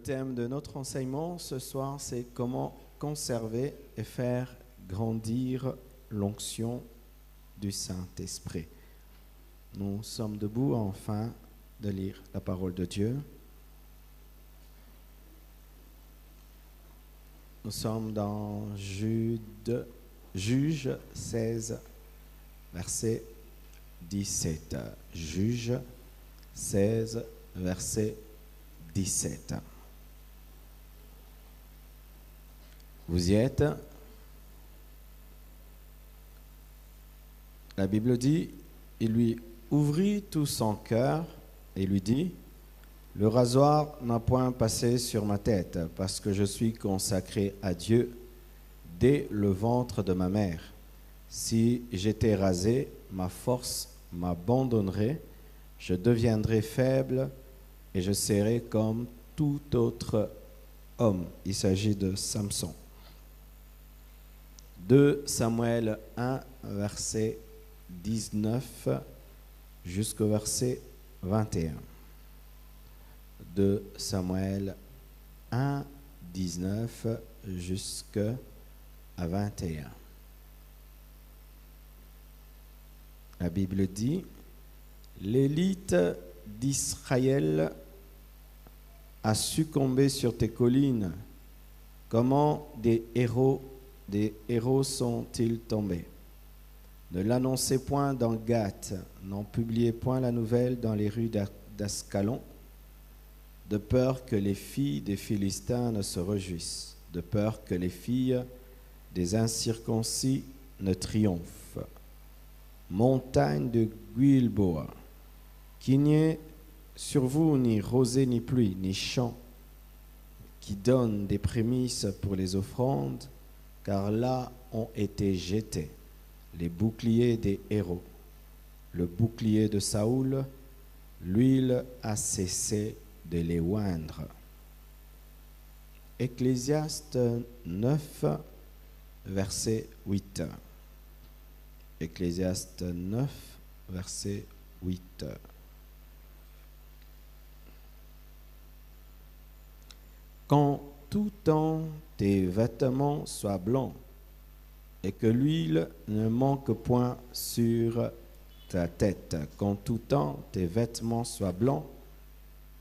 thème de notre enseignement ce soir, c'est comment conserver et faire grandir l'onction du Saint-Esprit. Nous sommes debout afin de lire la parole de Dieu. Nous sommes dans Juge 16, verset 17. Juge 16, verset 17. Vous y êtes? La Bible dit, il lui ouvrit tout son cœur et lui dit, le rasoir n'a point passé sur ma tête, parce que je suis consacré à Dieu dès le ventre de ma mère. Si j'étais rasé, ma force m'abandonnerait, je deviendrais faible et je serais comme tout autre homme. Il s'agit de Samson. 2 Samuel 1, verset 19 jusqu'au verset 21. 2 Samuel 1, 19 jusqu'à 21. La Bible dit, l'élite d'Israël a succombé sur tes collines. Comment des héros sont-ils tombés? Ne l'annoncez point dans Gath, n'en publiez point la nouvelle dans les rues d'Ascalon, de peur que les filles des Philistins ne se réjouissent, de peur que les filles des incirconcis ne triomphent. Montagne de Guilboa, qu'il n'y ait sur vous ni rosée ni pluie, ni champ, qui donne des prémices pour les offrandes, car là ont été jetés les boucliers des héros. Le bouclier de Saoul, l'huile a cessé de les oindre. Ecclésiaste 9, verset 8. Ecclésiaste 9, verset 8. Quand tout temps tes vêtements soient blancs et que l'huile ne manque point sur ta tête. Quand tout temps tes vêtements soient blancs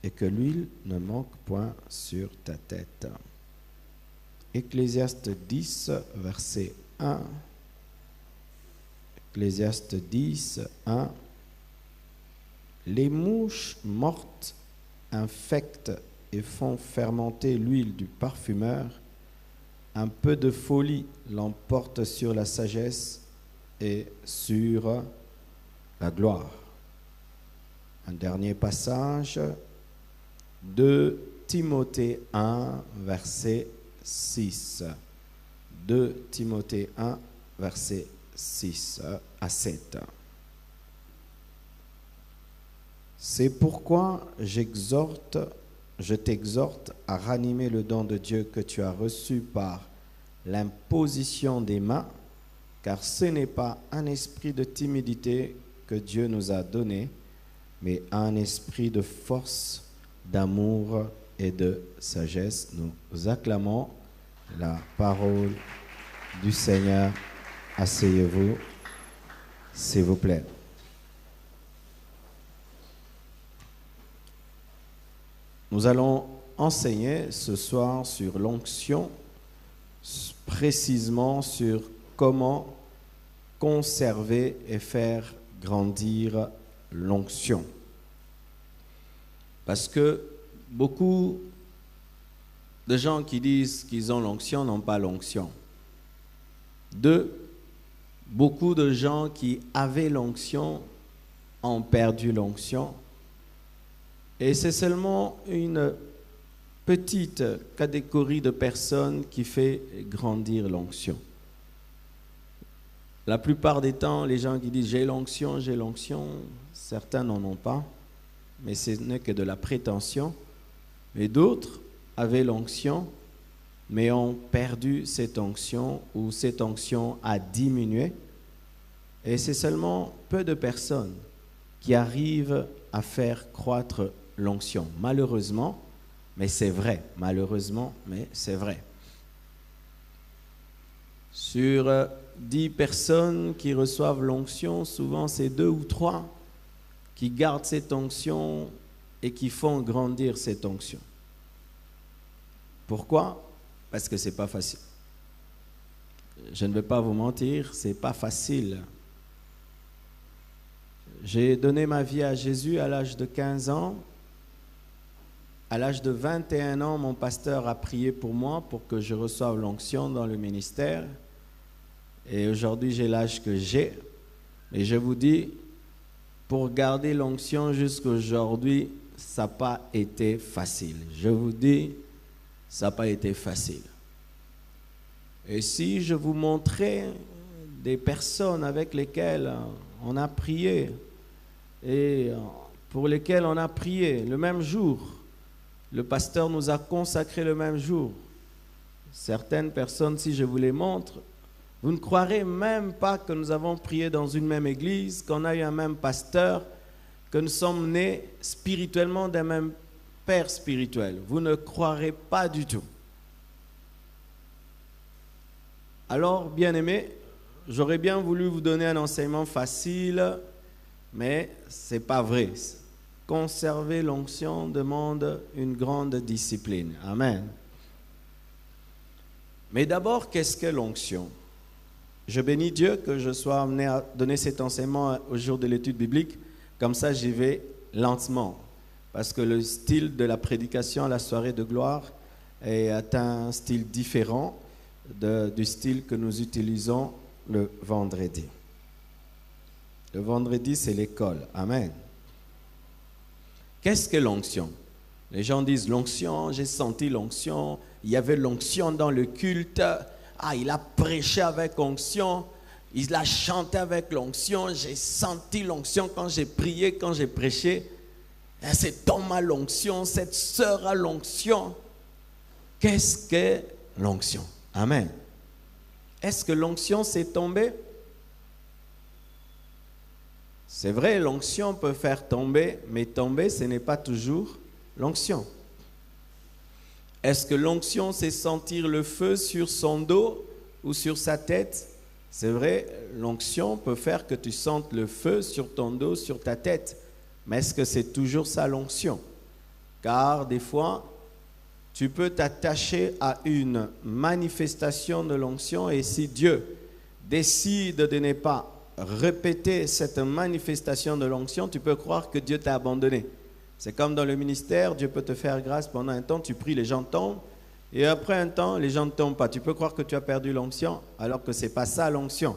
et que l'huile ne manque point sur ta tête. Ecclésiaste 10, verset 1. Ecclésiaste 10, 1. Les mouches mortes infectent et font fermenter l'huile du parfumeur. Un peu de folie l'emporte sur la sagesse et sur la gloire. Un dernier passage, 2 Timothée 1, verset 6. 2 Timothée 1, verset 6 à 7. C'est pourquoi je t'exhorte à ranimer le don de Dieu que tu as reçu par l'imposition des mains, car ce n'est pas un esprit de timidité que Dieu nous a donné, mais un esprit de force, d'amour et de sagesse. Nous acclamons la parole du Seigneur. Asseyez-vous, s'il vous plaît. Nous allons enseigner ce soir sur l'onction, précisément sur comment conserver et faire grandir l'onction. Parce que beaucoup de gens qui disent qu'ils ont l'onction n'ont pas l'onction. Beaucoup de gens qui avaient l'onction ont perdu l'onction. Et c'est seulement une petite catégorie de personnes qui fait grandir l'onction. La plupart des temps, les gens qui disent j'ai l'onction, certains n'en ont pas, mais ce n'est que de la prétention. Mais d'autres avaient l'onction, mais ont perdu cette onction ou cette onction a diminué. Et c'est seulement peu de personnes qui arrivent à faire croître l'onction. Malheureusement, Mais c'est vrai, malheureusement, mais c'est vrai. Sur 10 personnes qui reçoivent l'onction, souvent c'est 2 ou 3 qui gardent cette onction et qui font grandir cette onction. Pourquoi? Parce que ce n'est pas facile. Je ne vais pas vous mentir, ce n'est pas facile. J'ai donné ma vie à Jésus à l'âge de 15 ans. À l'âge de 21 ans, mon pasteur a prié pour moi pour que je reçoive l'onction dans le ministère. Et aujourd'hui, j'ai l'âge que j'ai. Et je vous dis, pour garder l'onction jusqu'à aujourd'hui, ça n'a pas été facile. Je vous dis, ça n'a pas été facile. Et si je vous montrais des personnes avec lesquelles on a prié et pour lesquelles on a prié le même jour, le pasteur nous a consacré le même jour. Certaines personnes, si je vous les montre, vous ne croirez même pas que nous avons prié dans une même église, qu'on a eu un même pasteur, que nous sommes nés spirituellement d'un même père spirituel. Vous ne croirez pas du tout. Alors, bien-aimés, j'aurais bien voulu vous donner un enseignement facile, mais ce n'est pas vrai. Conserver l'onction demande une grande discipline. Amen. Mais d'abord, qu'est-ce que l'onction? Je bénis Dieu que je sois amené à donner cet enseignement au jour de l'étude biblique. Comme ça, j'y vais lentement. Parce que le style de la prédication à la soirée de gloire est un style différent du style que nous utilisons le vendredi. Le vendredi, c'est l'école. Amen. Qu'est-ce que l'onction? Les gens disent l'onction, j'ai senti l'onction, il y avait l'onction dans le culte, il a prêché avec onction, il a chanté avec l'onction, j'ai senti l'onction quand j'ai prié, quand j'ai prêché. Cet homme a l'onction, cette sœur a l'onction. Qu'est-ce que l'onction? Amen. Est-ce que l'onction s'est tombée? C'est vrai, l'onction peut faire tomber, mais tomber, ce n'est pas toujours l'onction. Est-ce que l'onction, c'est sentir le feu sur son dos ou sur sa tête? C'est vrai, l'onction peut faire que tu sentes le feu sur ton dos, sur ta tête. Mais est-ce que c'est toujours ça l'onction? Car des fois, tu peux t'attacher à une manifestation de l'onction et si Dieu décide de ne pas répéter cette manifestation de l'onction, tu peux croire que Dieu t'a abandonné. C'est comme dans le ministère, Dieu peut te faire grâce pendant un temps, tu pries, les gens tombent, et après un temps, les gens ne tombent pas. Tu peux croire que tu as perdu l'onction, alors que ce n'est pas ça l'onction.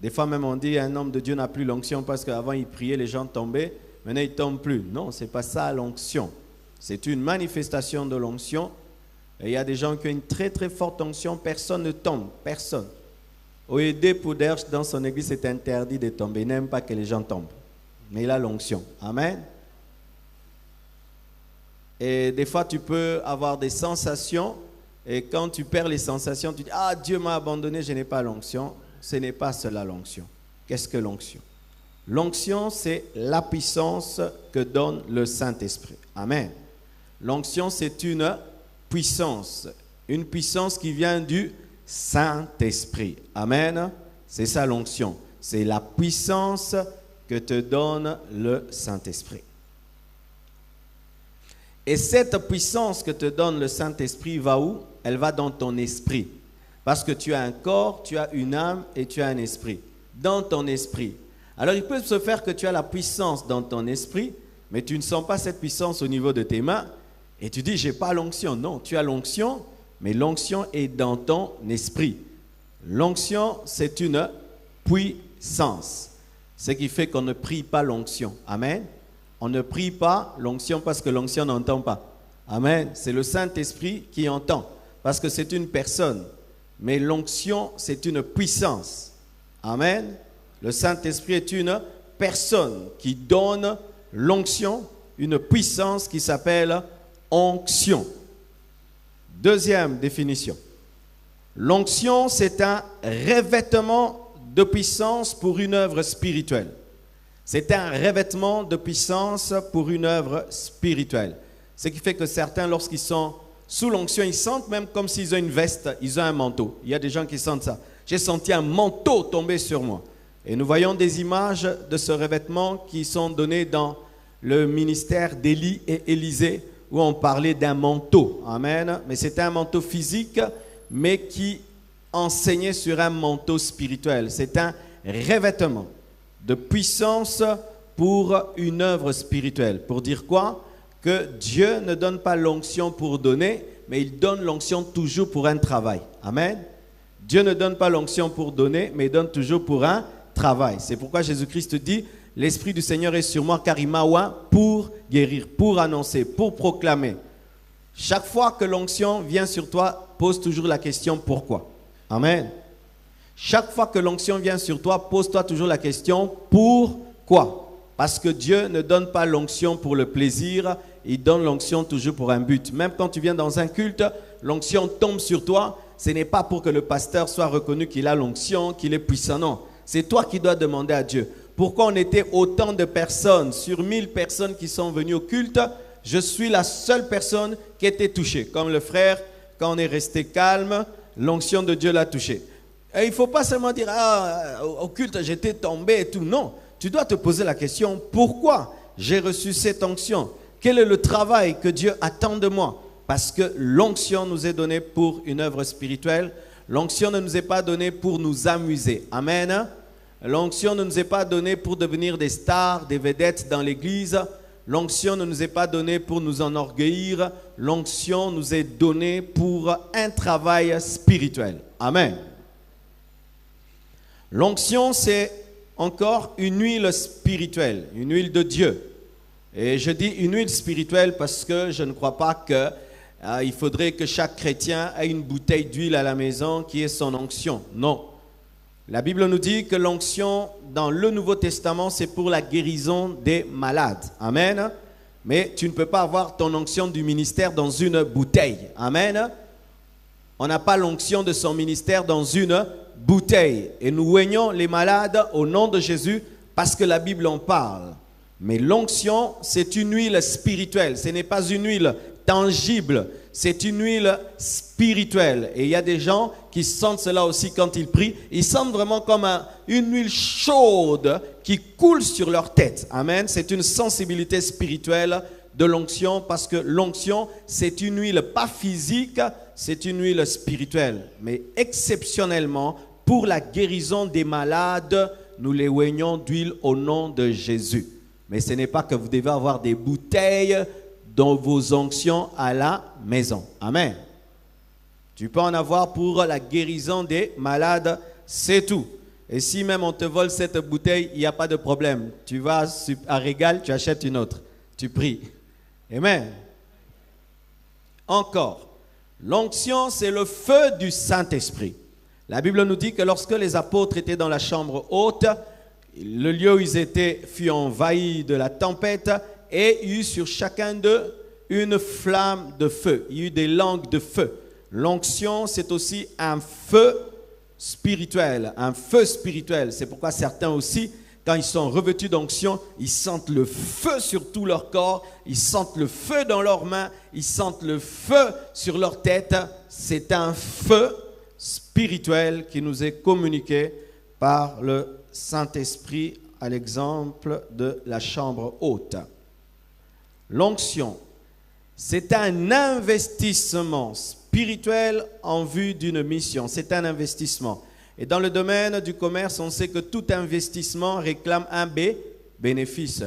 Des fois même on dit un homme de Dieu n'a plus l'onction parce qu'avant il priait, les gens tombaient, maintenant ils ne tombent plus. Non, ce n'est pas ça l'onction. C'est une manifestation de l'onction. Et il y a des gens qui ont une très très forte onction, personne ne tombe, personne. Oédé Pouderche, dans son église, c'est interdit de tomber. Il n'aime pas que les gens tombent. Mais il a l'onction. Amen. Et des fois, tu peux avoir des sensations. Et quand tu perds les sensations, tu dis, Dieu m'a abandonné, je n'ai pas l'onction. Ce n'est pas cela l'onction. Qu'est-ce que l'onction? L'onction, c'est la puissance que donne le Saint-Esprit. Amen. L'onction, c'est une puissance qui vient du Saint-Esprit. Amen. C'est ça l'onction. C'est la puissance que te donne le Saint-Esprit. Et cette puissance que te donne le Saint-Esprit va où? Elle va dans ton esprit. Parce que tu as un corps, tu as une âme et tu as un esprit. Dans ton esprit. Alors il peut se faire que tu as la puissance dans ton esprit, mais tu ne sens pas cette puissance au niveau de tes mains. Et tu dis, je n'ai pas l'onction. Non, tu as l'onction, mais l'onction est dans ton esprit. L'onction, c'est une puissance. Ce qui fait qu'on ne prie pas l'onction. Amen. On ne prie pas l'onction parce que l'onction n'entend pas. Amen. C'est le Saint-Esprit qui entend. Parce que c'est une personne. Mais l'onction, c'est une puissance. Amen. Le Saint-Esprit est une personne qui donne l'onction, une puissance qui s'appelle onction. Deuxième définition. L'onction, c'est un revêtement de puissance pour une œuvre spirituelle. C'est un revêtement de puissance pour une œuvre spirituelle. Ce qui fait que certains, lorsqu'ils sont sous l'onction, ils sentent même comme s'ils ont une veste, ils ont un manteau. Il y a des gens qui sentent ça. J'ai senti un manteau tomber sur moi. Et nous voyons des images de ce revêtement qui sont données dans le ministère d'Élie et Élisée, où on parlait d'un manteau. Amen. Mais c'était un manteau physique, mais qui enseignait sur un manteau spirituel. C'est un revêtement de puissance pour une œuvre spirituelle. Pour dire quoi? Que Dieu ne donne pas l'onction pour donner, mais il donne l'onction toujours pour un travail. Amen. Dieu ne donne pas l'onction pour donner, mais il donne toujours pour un travail. C'est pourquoi Jésus-Christ dit, l'Esprit du Seigneur est sur moi, car il m'a oint pour guérir, pour annoncer, pour proclamer. Chaque fois que l'onction vient sur toi, pose toujours la question pourquoi. Amen. Chaque fois que l'onction vient sur toi, pose-toi toujours la question pourquoi. Parce que Dieu ne donne pas l'onction pour le plaisir, il donne l'onction toujours pour un but. Même quand tu viens dans un culte, l'onction tombe sur toi, ce n'est pas pour que le pasteur soit reconnu qu'il a l'onction, qu'il est puissant, non. C'est toi qui dois demander à Dieu. Pourquoi on était autant de personnes, sur 1000 personnes qui sont venues au culte, je suis la seule personne qui était touchée. Comme le frère, quand on est resté calme, l'onction de Dieu l'a touché. Et il ne faut pas seulement dire, au culte j'étais tombé et tout. Non, tu dois te poser la question, pourquoi j'ai reçu cette onction? Quel est le travail que Dieu attend de moi? Parce que l'onction nous est donnée pour une œuvre spirituelle. L'onction ne nous est pas donnée pour nous amuser. Amen. L'onction ne nous est pas donnée pour devenir des stars, des vedettes dans l'église. L'onction ne nous est pas donnée pour nous enorgueillir. L'onction nous est donnée pour un travail spirituel. Amen. L'onction, c'est encore une huile spirituelle, une huile de Dieu. Et je dis une huile spirituelle parce que je ne crois pas qu'il faudrait que chaque chrétien ait une bouteille d'huile à la maison qui est son onction. Non. La Bible nous dit que l'onction dans le Nouveau Testament, c'est pour la guérison des malades. Amen. Mais tu ne peux pas avoir ton onction du ministère dans une bouteille. Amen. On n'a pas l'onction de son ministère dans une bouteille. Et nous oignons les malades au nom de Jésus parce que la Bible en parle. Mais l'onction, c'est une huile spirituelle. Ce n'est pas une huile tangible. C'est une huile spirituelle. Et il y a des gens qui sentent cela aussi quand ils prient. Ils sentent vraiment comme une huile chaude qui coule sur leur tête. Amen. C'est une sensibilité spirituelle de l'onction parce que l'onction, c'est une huile pas physique, c'est une huile spirituelle. Mais exceptionnellement, pour la guérison des malades, nous les oignons d'huile au nom de Jésus. Mais ce n'est pas que vous devez avoir des bouteilles dans vos onctions à la maison. Amen. Tu peux en avoir pour la guérison des malades, c'est tout. Et si même on te vole cette bouteille, il n'y a pas de problème. Tu vas à Régal, tu achètes une autre. Tu pries. Amen. Encore, l'onction, c'est le feu du Saint-Esprit. La Bible nous dit que lorsque les apôtres étaient dans la chambre haute, le lieu où ils étaient fut envahi de la tempête et il y eut sur chacun d'eux une flamme de feu. Il y eut des langues de feu. L'onction, c'est aussi un feu spirituel, un feu spirituel. C'est pourquoi certains aussi, quand ils sont revêtus d'onction, ils sentent le feu sur tout leur corps, ils sentent le feu dans leurs mains, ils sentent le feu sur leur tête. C'est un feu spirituel qui nous est communiqué par le Saint-Esprit à l'exemple de la chambre haute. L'onction, c'est un investissement spirituel en vue d'une mission. C'est un investissement. Et dans le domaine du commerce, on sait que tout investissement réclame un bénéfice.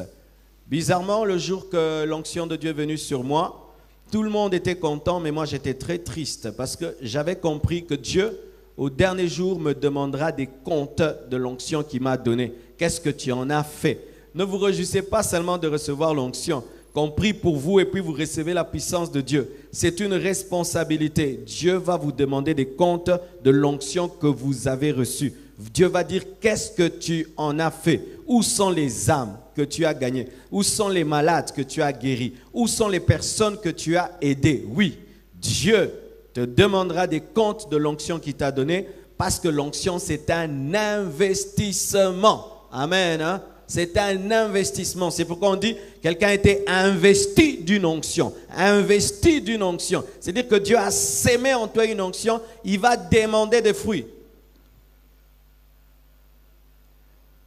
Bizarrement, le jour que l'onction de Dieu est venue sur moi, tout le monde était content, mais moi j'étais très triste parce que j'avais compris que Dieu, au dernier jour, me demandera des comptes de l'onction qu'il m'a donnée. Qu'est-ce que tu en as fait? Ne vous réjouissez pas seulement de recevoir l'onction. Qu'on prie pour vous et puis vous recevez la puissance de Dieu. C'est une responsabilité. Dieu va vous demander des comptes de l'onction que vous avez reçue. Dieu va dire qu'est-ce que tu en as fait? Où sont les âmes que tu as gagnées? Où sont les malades que tu as guéris? Où sont les personnes que tu as aidées? Oui, Dieu te demandera des comptes de l'onction qu'il t'a donnée parce que l'onction c'est un investissement. Amen. Hein? c'est un investissement. C'est pourquoi on dit quelqu'un a été investi d'une onction. Investi d'une onction. C'est-à-dire que Dieu a sémé en toi une onction, il va demander des fruits.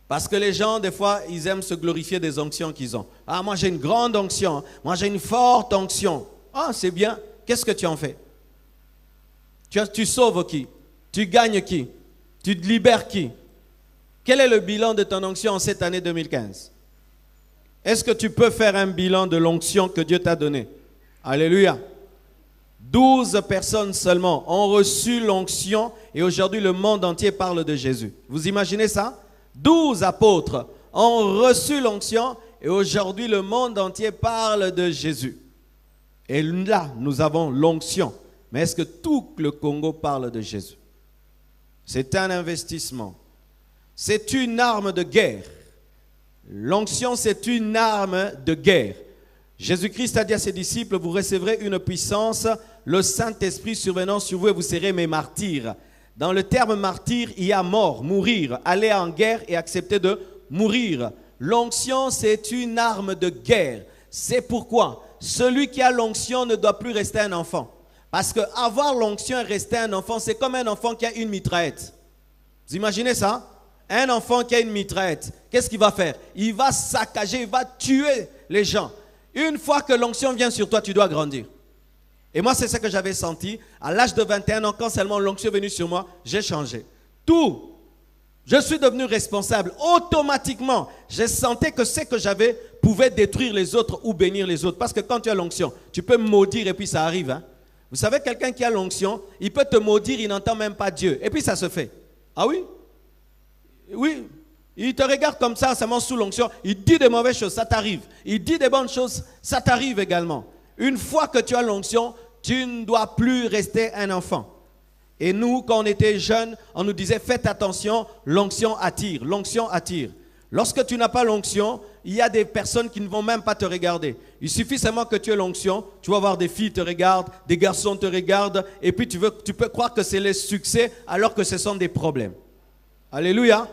Parce que les gens, des fois, ils aiment se glorifier des onctions qu'ils ont. Ah, moi j'ai une grande onction, moi j'ai une forte onction. Ah, c'est bien. Qu'est-ce que tu en fais? Tu sauves qui? Tu gagnes qui? Tu libères qui? Quel est le bilan de ton onction en cette année 2015? Est-ce que tu peux faire un bilan de l'onction que Dieu t'a donnée? Alléluia. 12 personnes seulement ont reçu l'onction et aujourd'hui le monde entier parle de Jésus. Vous imaginez ça? 12 apôtres ont reçu l'onction et aujourd'hui le monde entier parle de Jésus. Et là, nous avons l'onction. Mais est-ce que tout le Congo parle de Jésus? C'est un investissement. C'est une arme de guerre. L'onction, c'est une arme de guerre. Jésus-Christ a dit à ses disciples, vous recevrez une puissance, le Saint-Esprit survenant sur vous et vous serez mes martyrs. Dans le terme martyr, il y a mort, mourir, aller en guerre et accepter de mourir. L'onction, c'est une arme de guerre. C'est pourquoi celui qui a l'onction ne doit plus rester un enfant. Parce qu'avoir l'onction et rester un enfant, c'est comme un enfant qui a une mitraillette. Vous imaginez ça? Un enfant qui a une mitraillette, qu'est-ce qu'il va faire? Il va saccager, il va tuer les gens. Une fois que l'onction vient sur toi, tu dois grandir. Et moi, c'est ce que j'avais senti. À l'âge de 21 ans, quand seulement l'onction est venue sur moi, j'ai changé. Tout. Je suis devenu responsable. Automatiquement, j'ai senti que ce que j'avais pouvait détruire les autres ou bénir les autres. Parce que quand tu as l'onction, tu peux maudire et puis ça arrive. Hein? Vous savez, quelqu'un qui a l'onction, il peut te maudire, il n'entend même pas Dieu. Et puis ça se fait. Ah oui? Oui. Il te regarde comme ça, seulement sous l'onction. Il dit des mauvaises choses, ça t'arrive. Il dit des bonnes choses, ça t'arrive également. Une fois que tu as l'onction, tu ne dois plus rester un enfant. Et nous, quand on était jeunes, on nous disait, faites attention, l'onction attire, l'onction attire. Lorsque tu n'as pas l'onction, il y a des personnes qui ne vont même pas te regarder. Il suffit seulement que tu aies l'onction, tu vas voir des filles te regardent, des garçons te regardent, et puis tu peux croire que c'est le succès alors que ce sont des problèmes. Alléluia.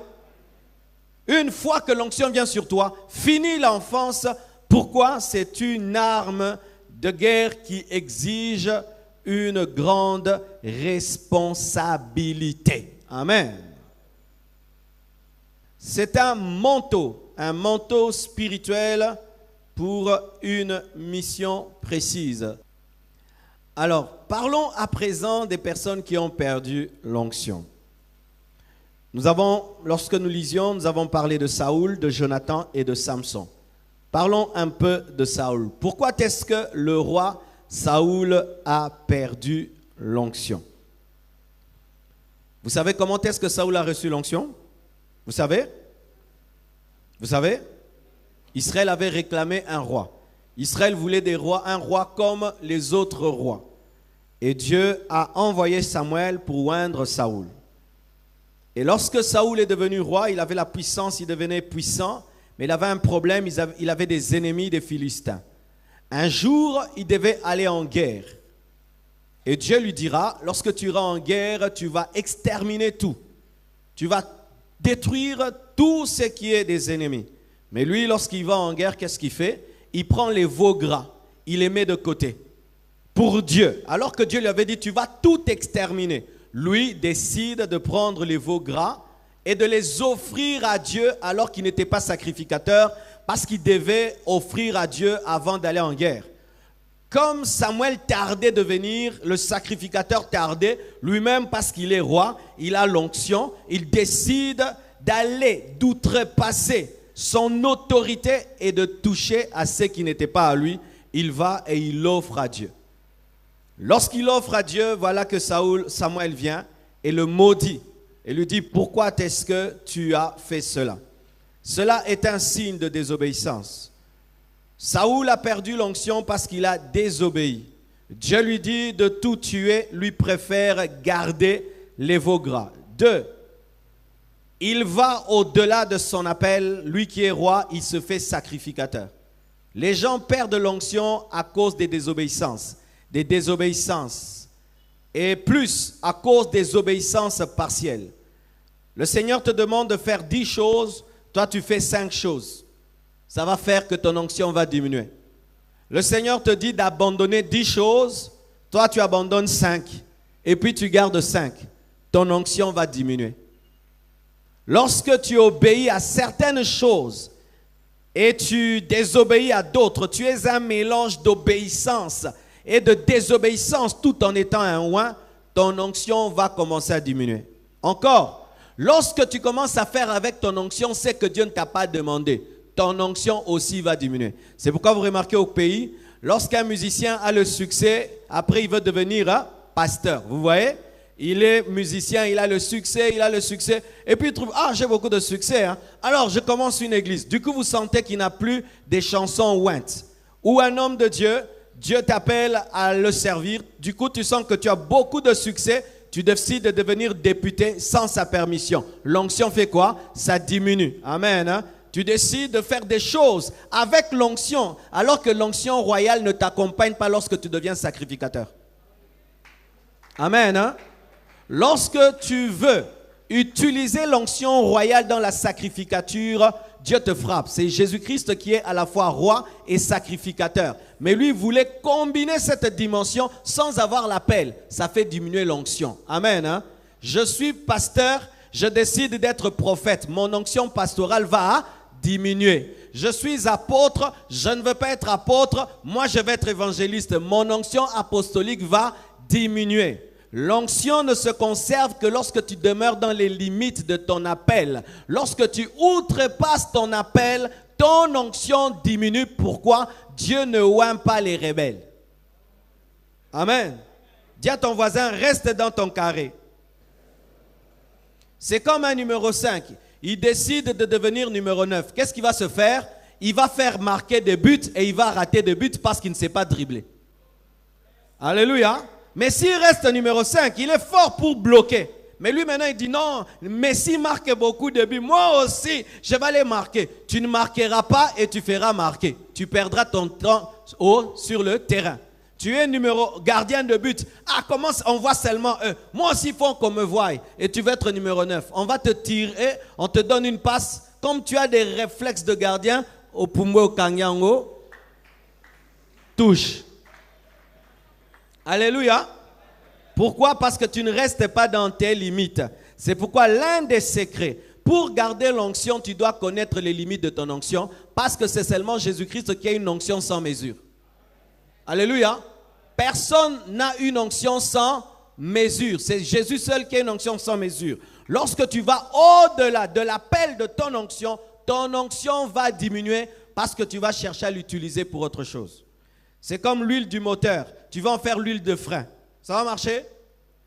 Une fois que l'onction vient sur toi, finis l'enfance. Pourquoi? C'est une arme de guerre qui exige une grande responsabilité. Amen. C'est un manteau spirituel pour une mission précise. Alors, parlons à présent des personnes qui ont perdu l'onction. Lorsque nous lisions, nous avons parlé de Saoul, de Jonathan et de Samson. Parlons un peu de Saoul. Pourquoi est-ce que le roi Saoul a perdu l'onction? Vous savez comment est-ce que Saoul a reçu l'onction? Vous savez? Vous savez? Israël avait réclamé un roi. Israël voulait des rois, un roi comme les autres rois. Et Dieu a envoyé Samuel pour oindre Saoul. Et lorsque Saoul est devenu roi, il avait la puissance, il devenait puissant, mais il avait un problème, il avait des ennemis, des Philistins. Un jour, il devait aller en guerre. Et Dieu lui dira, lorsque tu iras en guerre, tu vas exterminer tout. Tu vas détruire tout ce qui est des ennemis. Mais lui, lorsqu'il va en guerre, qu'est-ce qu'il fait? Il prend les veaux gras, il les met de côté. Pour Dieu. Alors que Dieu lui avait dit, tu vas tout exterminer. Lui décide de prendre les veaux gras et de les offrir à Dieu alors qu'il n'était pas sacrificateur, parce qu'il devait offrir à Dieu avant d'aller en guerre. Comme Samuel tardait de venir, le sacrificateur tardait, lui-même parce qu'il est roi, il a l'onction, il décide d'aller, d'outrepasser son autorité et de toucher à ce qui n'était pas à lui. Il va et il l'offre à Dieu. Lorsqu'il offre à Dieu, voilà que Samuel vient et le maudit et lui dit, pourquoi est-ce que tu as fait cela? Cela est un signe de désobéissance. Saoul a perdu l'onction parce qu'il a désobéi. Dieu lui dit de tout tuer, lui préfère garder les veaux gras. 2. Il va au-delà de son appel, lui qui est roi, il se fait sacrificateur. Les gens perdent l'onction à cause des désobéissances. Et plus à cause des obéissances partielles. Le Seigneur te demande de faire 10 choses, toi tu fais 5 choses. Ça va faire que ton onction va diminuer. Le Seigneur te dit d'abandonner 10 choses, toi tu abandonnes 5. Et puis tu gardes 5. Ton onction va diminuer. Lorsque tu obéis à certaines choses et tu désobéis à d'autres, tu es un mélange d'obéissance et de désobéissance tout en étant un oint, ton onction va commencer à diminuer. Encore, lorsque tu commences à faire avec ton onction, c'est que Dieu ne t'a pas demandé. Ton onction aussi va diminuer. C'est pourquoi vous remarquez au pays, lorsqu'un musicien a le succès, après il veut devenir pasteur. Vous voyez? Il est musicien, il a le succès, et puis il trouve, ah, j'ai beaucoup de succès, hein. Alors je commence une église. Du coup, vous sentez qu'il n'a plus des chansons ointes. Ou un homme de Dieu, Dieu t'appelle à le servir. Du coup, tu sens que tu as beaucoup de succès, tu décides de devenir député sans sa permission. L'onction fait quoi? Ça diminue. Amen, hein? Tu décides de faire des choses avec l'onction, alors que l'onction royale ne t'accompagne pas lorsque tu deviens sacrificateur. Amen, hein? Lorsque tu veux utiliser l'onction royale dans la sacrificature, Dieu te frappe. C'est Jésus-Christ qui est à la fois roi et sacrificateur. Mais lui voulait combiner cette dimension sans avoir l'appel. Ça fait diminuer l'onction. Amen, hein? Je suis pasteur, je décide d'être prophète. Mon onction pastorale va diminuer. Je suis apôtre, je ne veux pas être apôtre. Moi, je vais être évangéliste. Mon onction apostolique va diminuer. L'onction ne se conserve que lorsque tu demeures dans les limites de ton appel. Lorsque tu outrepasses ton appel, ton onction diminue. Pourquoi? Dieu ne oint pas les rebelles. Amen. Dis à ton voisin, reste dans ton carré. C'est comme un numéro 5. Il décide de devenir numéro 9. Qu'est-ce qu'il va se faire? Il va faire marquer des buts et il va rater des buts parce qu'il ne sait pas dribbler. Alléluia. Mais s'il reste numéro 5, il est fort pour bloquer. Mais lui maintenant il dit non, Messi marque beaucoup de buts. Moi aussi, je vais les marquer. Tu ne marqueras pas et tu feras marquer. Tu perdras ton temps sur le terrain. Tu es gardien de but. Ah, comment on voit seulement eux. Moi aussi, il faut qu'on me voie. Et tu vas être numéro 9. On va te tirer, on te donne une passe. Comme tu as des réflexes de gardien, au Pumbo Kanyango, touche. Alléluia. Pourquoi? Parce que tu ne restes pas dans tes limites. C'est pourquoi l'un des secrets, pour garder l'onction, tu dois connaître les limites de ton onction, parce que c'est seulement Jésus-Christ qui a une onction sans mesure. Alléluia. Personne n'a une onction sans mesure. C'est Jésus seul qui a une onction sans mesure. Lorsque tu vas au-delà de l'appel de ton onction va diminuer parce que tu vas chercher à l'utiliser pour autre chose. C'est comme l'huile du moteur. Tu vas en faire l'huile de frein. Ça va marcher?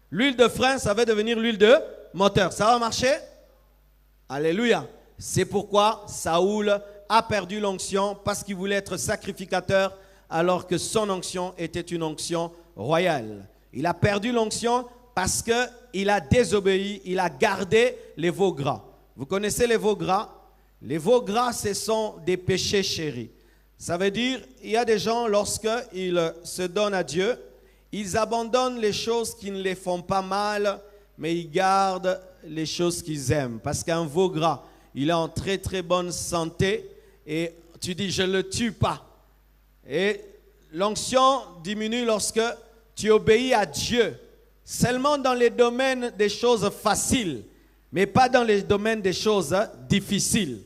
L'huile de frein, ça va devenir l'huile de moteur. Ça va marcher? Alléluia. C'est pourquoi Saoul a perdu l'onction parce qu'il voulait être sacrificateur alors que son onction était une onction royale. Il a perdu l'onction parce qu'il a désobéi, il a gardé les veaux gras. Vous connaissez les veaux gras? Les veaux gras, ce sont des péchés chéris. Ça veut dire, il y a des gens, lorsqu'ils se donnent à Dieu, ils abandonnent les choses qui ne les font pas mal, mais ils gardent les choses qu'ils aiment. Parce qu'un veau gras, il est en très très bonne santé et tu dis, je ne le tue pas. Et l'onction diminue lorsque tu obéis à Dieu, seulement dans les domaines des choses faciles, mais pas dans les domaines des choses difficiles.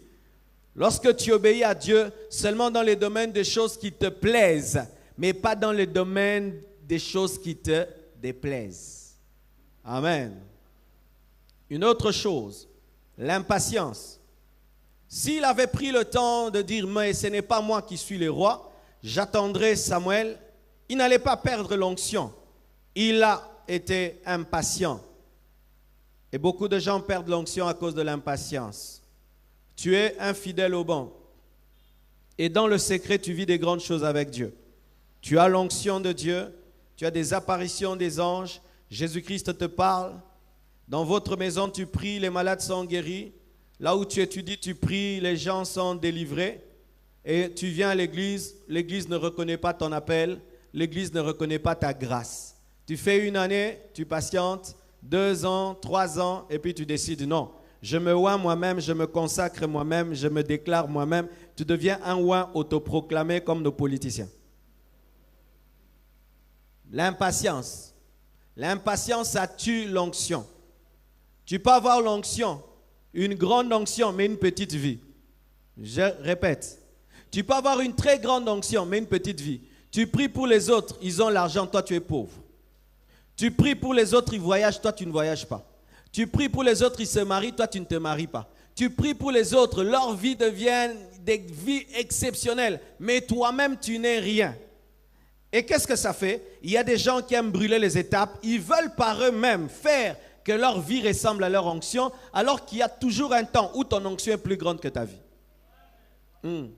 Lorsque tu obéis à Dieu, seulement dans les domaines des choses qui te plaisent, mais pas dans les domaines des choses qui te déplaisent. Amen. Une autre chose, l'impatience. S'il avait pris le temps de dire, mais ce n'est pas moi qui suis le roi, j'attendrai Samuel, il n'allait pas perdre l'onction. Il a été impatient. Et beaucoup de gens perdent l'onction à cause de l'impatience. Tu es infidèle au bon. Et dans le secret, tu vis des grandes choses avec Dieu. Tu as l'onction de Dieu, tu as des apparitions des anges, Jésus-Christ te parle. Dans votre maison, tu pries, les malades sont guéris. Là où tu étudies, tu pries, les gens sont délivrés. Et tu viens à l'église ne reconnaît pas ton appel, l'église ne reconnaît pas ta grâce. Tu fais une année, tu patientes, 2 ans, 3 ans, et puis tu décides non. Je me oins moi-même, je me consacre moi-même, je me déclare moi-même. Tu deviens un oint autoproclamé comme nos politiciens. L'impatience. L'impatience, ça tue l'onction. Tu peux avoir l'onction, une grande onction, mais une petite vie. Je répète. Tu peux avoir une très grande onction, mais une petite vie. Tu pries pour les autres, ils ont l'argent, toi tu es pauvre. Tu pries pour les autres, ils voyagent, toi tu ne voyages pas. Tu pries pour les autres, ils se marient, toi tu ne te maries pas. Tu pries pour les autres, leur vie devient des vies exceptionnelles, mais toi-même tu n'es rien. Et qu'est-ce que ça fait? Il y a des gens qui aiment brûler les étapes, ils veulent par eux-mêmes faire que leur vie ressemble à leur onction, alors qu'il y a toujours un temps où ton onction est plus grande que ta vie. Il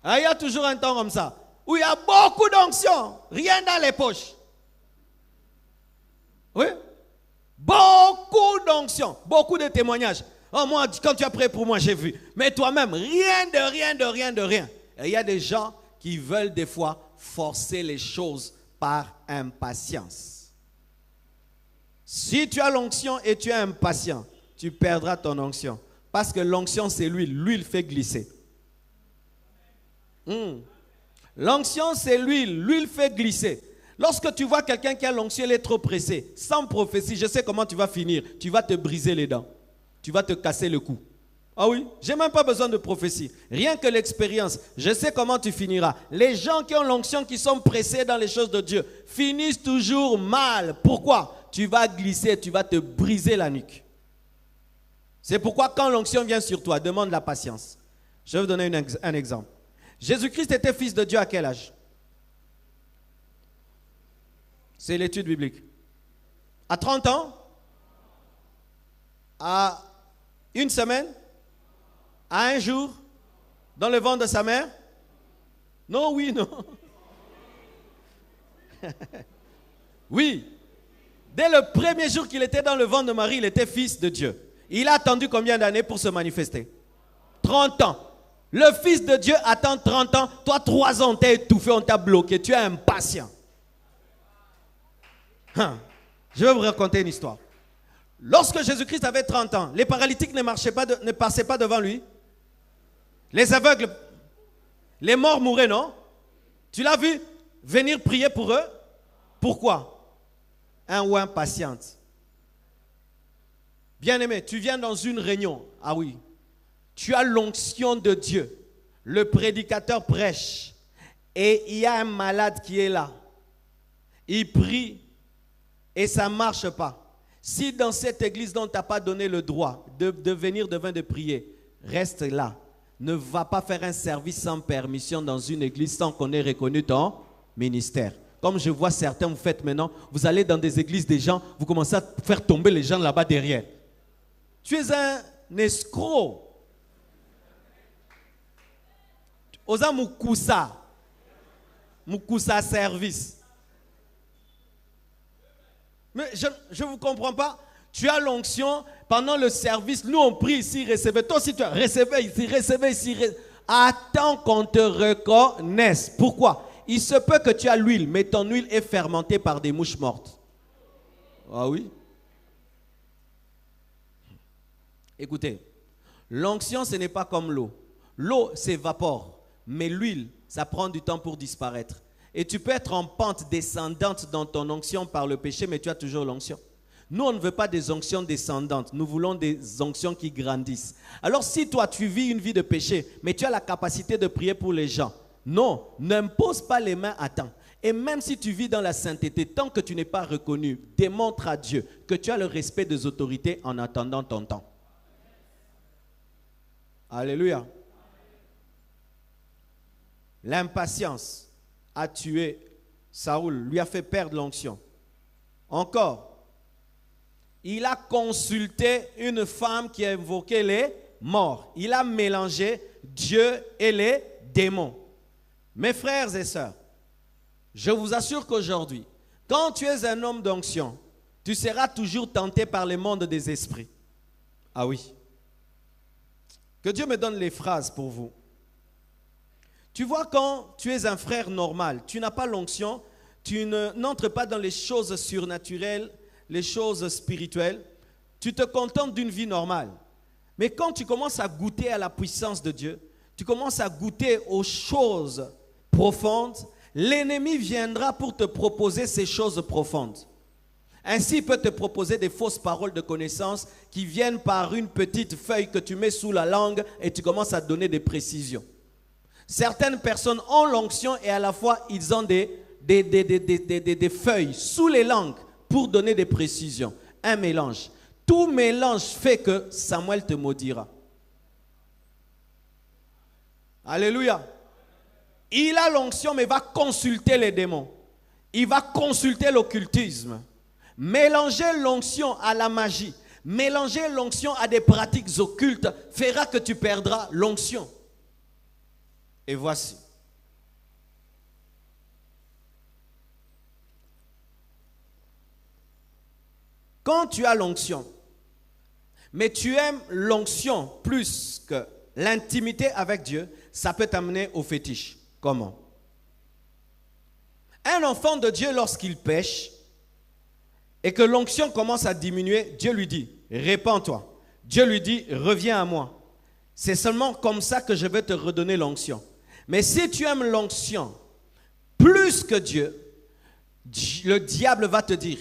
y a toujours un temps comme ça, où il y a beaucoup d'onction, rien dans les poches. Oui? Beaucoup d'onction, beaucoup de témoignages. Oh, moi, quand tu as prié pour moi, j'ai vu. Mais toi-même, rien de rien, de rien, de rien. Et il y a des gens qui veulent des fois forcer les choses par impatience. Si tu as l'onction et tu es impatient, tu perdras ton onction. Parce que l'onction, c'est l'huile. L'huile fait glisser. L'onction, c'est l'huile. L'huile fait glisser. Lorsque tu vois quelqu'un qui a l'onction, il est trop pressé. Sans prophétie, je sais comment tu vas finir. Tu vas te briser les dents. Tu vas te casser le cou. Ah oui, je n'ai même pas besoin de prophétie. Rien que l'expérience. Je sais comment tu finiras. Les gens qui ont l'onction, qui sont pressés dans les choses de Dieu, finissent toujours mal. Pourquoi? Tu vas glisser, tu vas te briser la nuque. C'est pourquoi quand l'onction vient sur toi, demande la patience. Je vais vous donner un exemple. Jésus-Christ était fils de Dieu à quel âge? C'est l'étude biblique. À 30 ans? À une semaine? À un jour? Dans le ventre de sa mère? Non, oui, non. Oui. Dès le premier jour qu'il était dans le ventre de Marie, il était fils de Dieu. Il a attendu combien d'années pour se manifester? 30 ans. Le fils de Dieu attend 30 ans. Toi, 3 ans, on t'a étouffé, on t'a bloqué. Tu es impatient. Je vais vous raconter une histoire. Lorsque Jésus-Christ avait 30 ans, les paralytiques ne passaient pas devant lui. Les aveugles, les morts mouraient, non? Tu l'as vu venir prier pour eux? Pourquoi? Un ou impatiente. Bien-aimé, tu viens dans une réunion. Ah oui. Tu as l'onction de Dieu. Le prédicateur prêche. Et il y a un malade qui est là. Il prie. Et ça ne marche pas. Si dans cette église dont tu n'as pas donné le droit de venir devant de prier, reste là. Ne va pas faire un service sans permission dans une église sans qu'on ait reconnu ton ministère. Comme je vois certains vous faites maintenant, vous allez dans des églises des gens, vous commencez à faire tomber les gens là-bas derrière. Tu es un escroc. Osa Mukoussa. Mukoussa service. Mais je ne vous comprends pas. Tu as l'onction pendant le service. Nous, on prie ici, recevez. Toi aussi, tu as recevez ici. Attends qu'on te reconnaisse. Pourquoi? Il se peut que tu as l'huile, mais ton huile est fermentée par des mouches mortes. Ah oui? Écoutez, l'onction, ce n'est pas comme l'eau. L'eau s'évapore, mais l'huile, ça prend du temps pour disparaître. Et tu peux être en pente descendante dans ton onction par le péché, mais tu as toujours l'onction. Nous, on ne veut pas des onctions descendantes. Nous voulons des onctions qui grandissent. Alors, si toi, tu vis une vie de péché, mais tu as la capacité de prier pour les gens, non, n'impose pas les mains à temps. Et même si tu vis dans la sainteté, tant que tu n'es pas reconnu, démontre à Dieu que tu as le respect des autorités en attendant ton temps. Alléluia. L'impatience a tué Saoul, lui a fait perdre l'onction. Encore, il a consulté une femme qui a invoqué les morts. Il a mélangé Dieu et les démons. Mes frères et sœurs, je vous assure qu'aujourd'hui, quand tu es un homme d'onction, tu seras toujours tenté par le monde des esprits. Ah oui. Que Dieu me donne les phrases pour vous. Tu vois, quand tu es un frère normal, tu n'as pas l'onction, tu n'entres pas dans les choses surnaturelles, les choses spirituelles, tu te contentes d'une vie normale. Mais quand tu commences à goûter à la puissance de Dieu, tu commences à goûter aux choses profondes, l'ennemi viendra pour te proposer ces choses profondes. Ainsi, il peut te proposer des fausses paroles de connaissance qui viennent par une petite feuille que tu mets sous la langue et tu commences à donner des précisions. Certaines personnes ont l'onction et à la fois, ils ont des feuilles sous les langues pour donner des précisions. Un mélange. Tout mélange fait que Samuel te maudira. Alléluia. Il a l'onction mais va consulter les démons. Il va consulter l'occultisme. Mélanger l'onction à la magie, mélanger l'onction à des pratiques occultes fera que tu perdras l'onction. Et voici. Quand tu as l'onction, mais tu aimes l'onction plus que l'intimité avec Dieu, ça peut t'amener au fétiche. Comment? Un enfant de Dieu, lorsqu'il pêche, et que l'onction commence à diminuer, Dieu lui dit, répands-toi. Dieu lui dit, reviens à moi. C'est seulement comme ça que je vais te redonner l'onction. Mais si tu aimes l'onction plus que Dieu, le diable va te dire,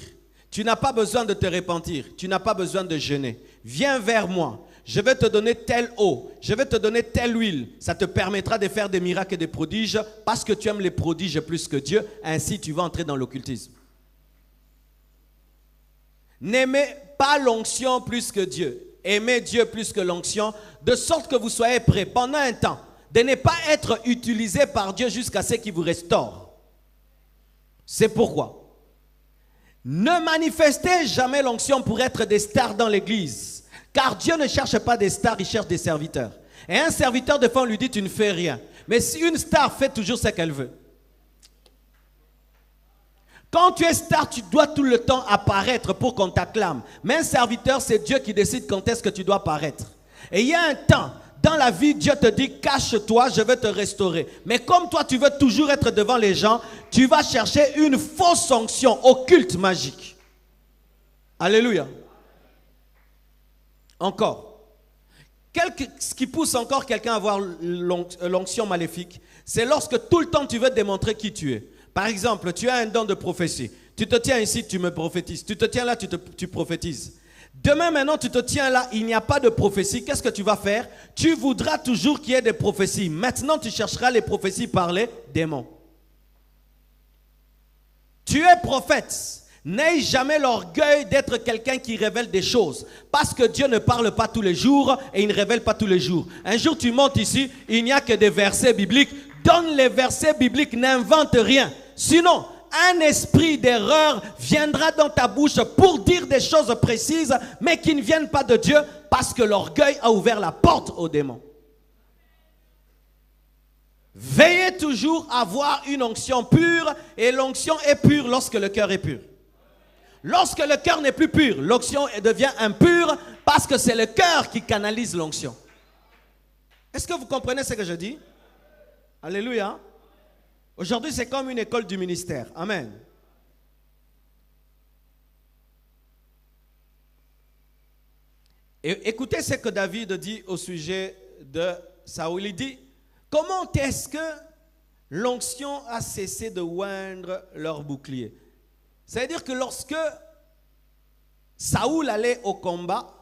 tu n'as pas besoin de te repentir, tu n'as pas besoin de jeûner. Viens vers moi, je vais te donner telle eau, je vais te donner telle huile. Ça te permettra de faire des miracles et des prodiges parce que tu aimes les prodiges plus que Dieu. Ainsi, tu vas entrer dans l'occultisme. N'aimez pas l'onction plus que Dieu. Aimez Dieu plus que l'onction, de sorte que vous soyez prêts pendant un temps de ne pas être utilisé par Dieu jusqu'à ce qu'il vous restaure. C'est pourquoi ne manifestez jamais l'onction pour être des stars dans l'église. Car Dieu ne cherche pas des stars, il cherche des serviteurs. Et un serviteur, des fois, on lui dit, tu ne fais rien. Mais si une star fait toujours ce qu'elle veut. Quand tu es star, tu dois tout le temps apparaître pour qu'on t'acclame. Mais un serviteur, c'est Dieu qui décide quand est-ce que tu dois apparaître. Et il y a un temps, dans la vie, Dieu te dit, cache-toi, je vais te restaurer. Mais comme toi, tu veux toujours être devant les gens, tu vas chercher une fausse onction occulte magique. Alléluia. Encore. Ce qui pousse encore quelqu'un à avoir l'onction maléfique, c'est lorsque tout le temps tu veux démontrer qui tu es. Par exemple, tu as un don de prophétie. Tu te tiens ici, tu me prophétises. Tu te tiens là, tu prophétises. Demain, maintenant, tu te tiens là, il n'y a pas de prophétie. Qu'est-ce que tu vas faire? Tu voudras toujours qu'il y ait des prophéties. Maintenant, tu chercheras les prophéties par les démons. Tu es prophète. N'aie jamais l'orgueil d'être quelqu'un qui révèle des choses. Parce que Dieu ne parle pas tous les jours et il ne révèle pas tous les jours. Un jour, tu montes ici, il n'y a que des versets bibliques. Donne les versets bibliques, n'invente rien. Sinon, un esprit d'erreur viendra dans ta bouche pour dire des choses précises, mais qui ne viennent pas de Dieu, parce que l'orgueil a ouvert la porte aux démons. Veillez toujours à avoir une onction pure, et l'onction est pure lorsque le cœur est pur. Lorsque le cœur n'est plus pur, l'onction devient impure, parce que c'est le cœur qui canalise l'onction. Est-ce que vous comprenez ce que je dis? Alléluia. Aujourd'hui, c'est comme une école du ministère. Amen. Et écoutez ce que David dit au sujet de Saoul. Il dit, comment est-ce que l'onction a cessé de oindre leur bouclier? C'est-à-dire que lorsque Saoul allait au combat,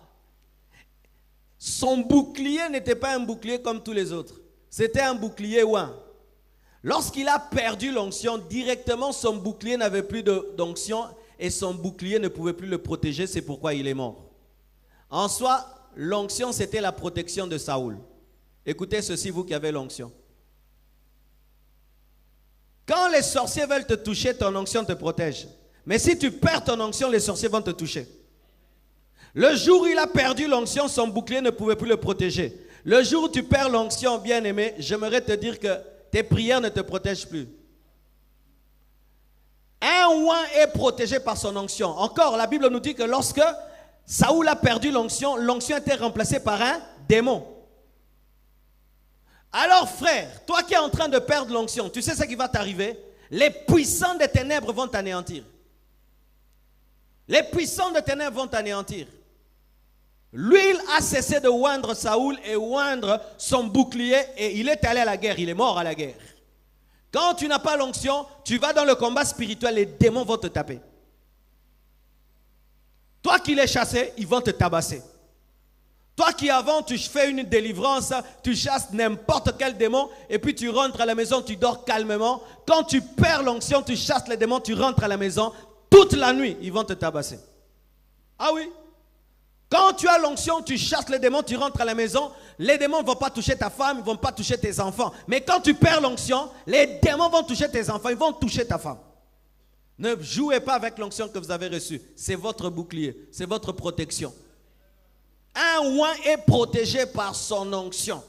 son bouclier n'était pas un bouclier comme tous les autres. C'était un bouclier oint. Lorsqu'il a perdu l'onction, directement son bouclier n'avait plus d'onction et son bouclier ne pouvait plus le protéger, c'est pourquoi il est mort. En soi, l'onction c'était la protection de Saoul. Écoutez ceci, vous qui avez l'onction. Quand les sorciers veulent te toucher, ton onction te protège. Mais si tu perds ton onction, les sorciers vont te toucher. Le jour où il a perdu l'onction, son bouclier ne pouvait plus le protéger. Le jour où tu perds l'onction, bien-aimé, j'aimerais te dire que tes prières ne te protègent plus. Un oint est protégé par son onction. Encore, la Bible nous dit que lorsque Saoul a perdu l'onction, l'onction était remplacée par un démon. Alors frère, toi qui es en train de perdre l'onction, tu sais ce qui va t'arriver? Les puissants des ténèbres vont t'anéantir. Les puissants des ténèbres vont t'anéantir. L'huile a cessé de oindre Saoul et oindre son bouclier et il est allé à la guerre, il est mort à la guerre. Quand tu n'as pas l'onction, tu vas dans le combat spirituel, les démons vont te taper. Toi qui les chassais, ils vont te tabasser. Toi qui avant tu fais une délivrance, tu chasses n'importe quel démon et puis tu rentres à la maison, tu dors calmement. Quand tu perds l'onction, tu chasses les démons, tu rentres à la maison, toute la nuit, ils vont te tabasser. Ah oui? Quand tu as l'onction, tu chasses les démons, tu rentres à la maison, les démons ne vont pas toucher ta femme, ils ne vont pas toucher tes enfants. Mais quand tu perds l'onction, les démons vont toucher tes enfants, ils vont toucher ta femme. Ne jouez pas avec l'onction que vous avez reçue. C'est votre bouclier, c'est votre protection. Un oint est protégé par son onction.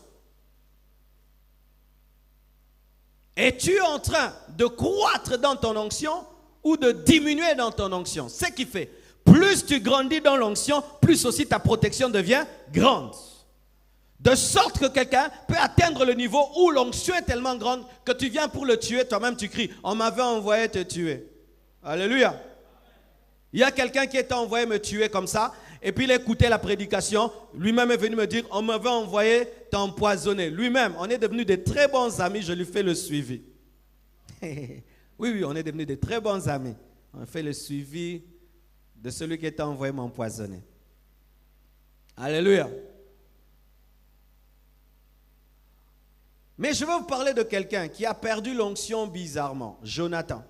Es-tu en train de croître dans ton onction ou de diminuer dans ton onction? C'est ce qui fait. Plus tu grandis dans l'onction, plus aussi ta protection devient grande. De sorte que quelqu'un peut atteindre le niveau où l'onction est tellement grande que tu viens pour le tuer, toi-même tu cries, on m'avait envoyé te tuer. Alléluia. Il y a quelqu'un qui était envoyé me tuer comme ça, et puis il écoutait la prédication, lui-même est venu me dire, on m'avait envoyé t'empoisonner. Lui-même, on est devenus de très bons amis, je lui fais le suivi. Oui, on est devenus de très bons amis. On fait le suivi de celui qui était envoyé m'empoisonner. Alléluia. Mais je veux vous parler de quelqu'un qui a perdu l'onction bizarrement, Jonathan.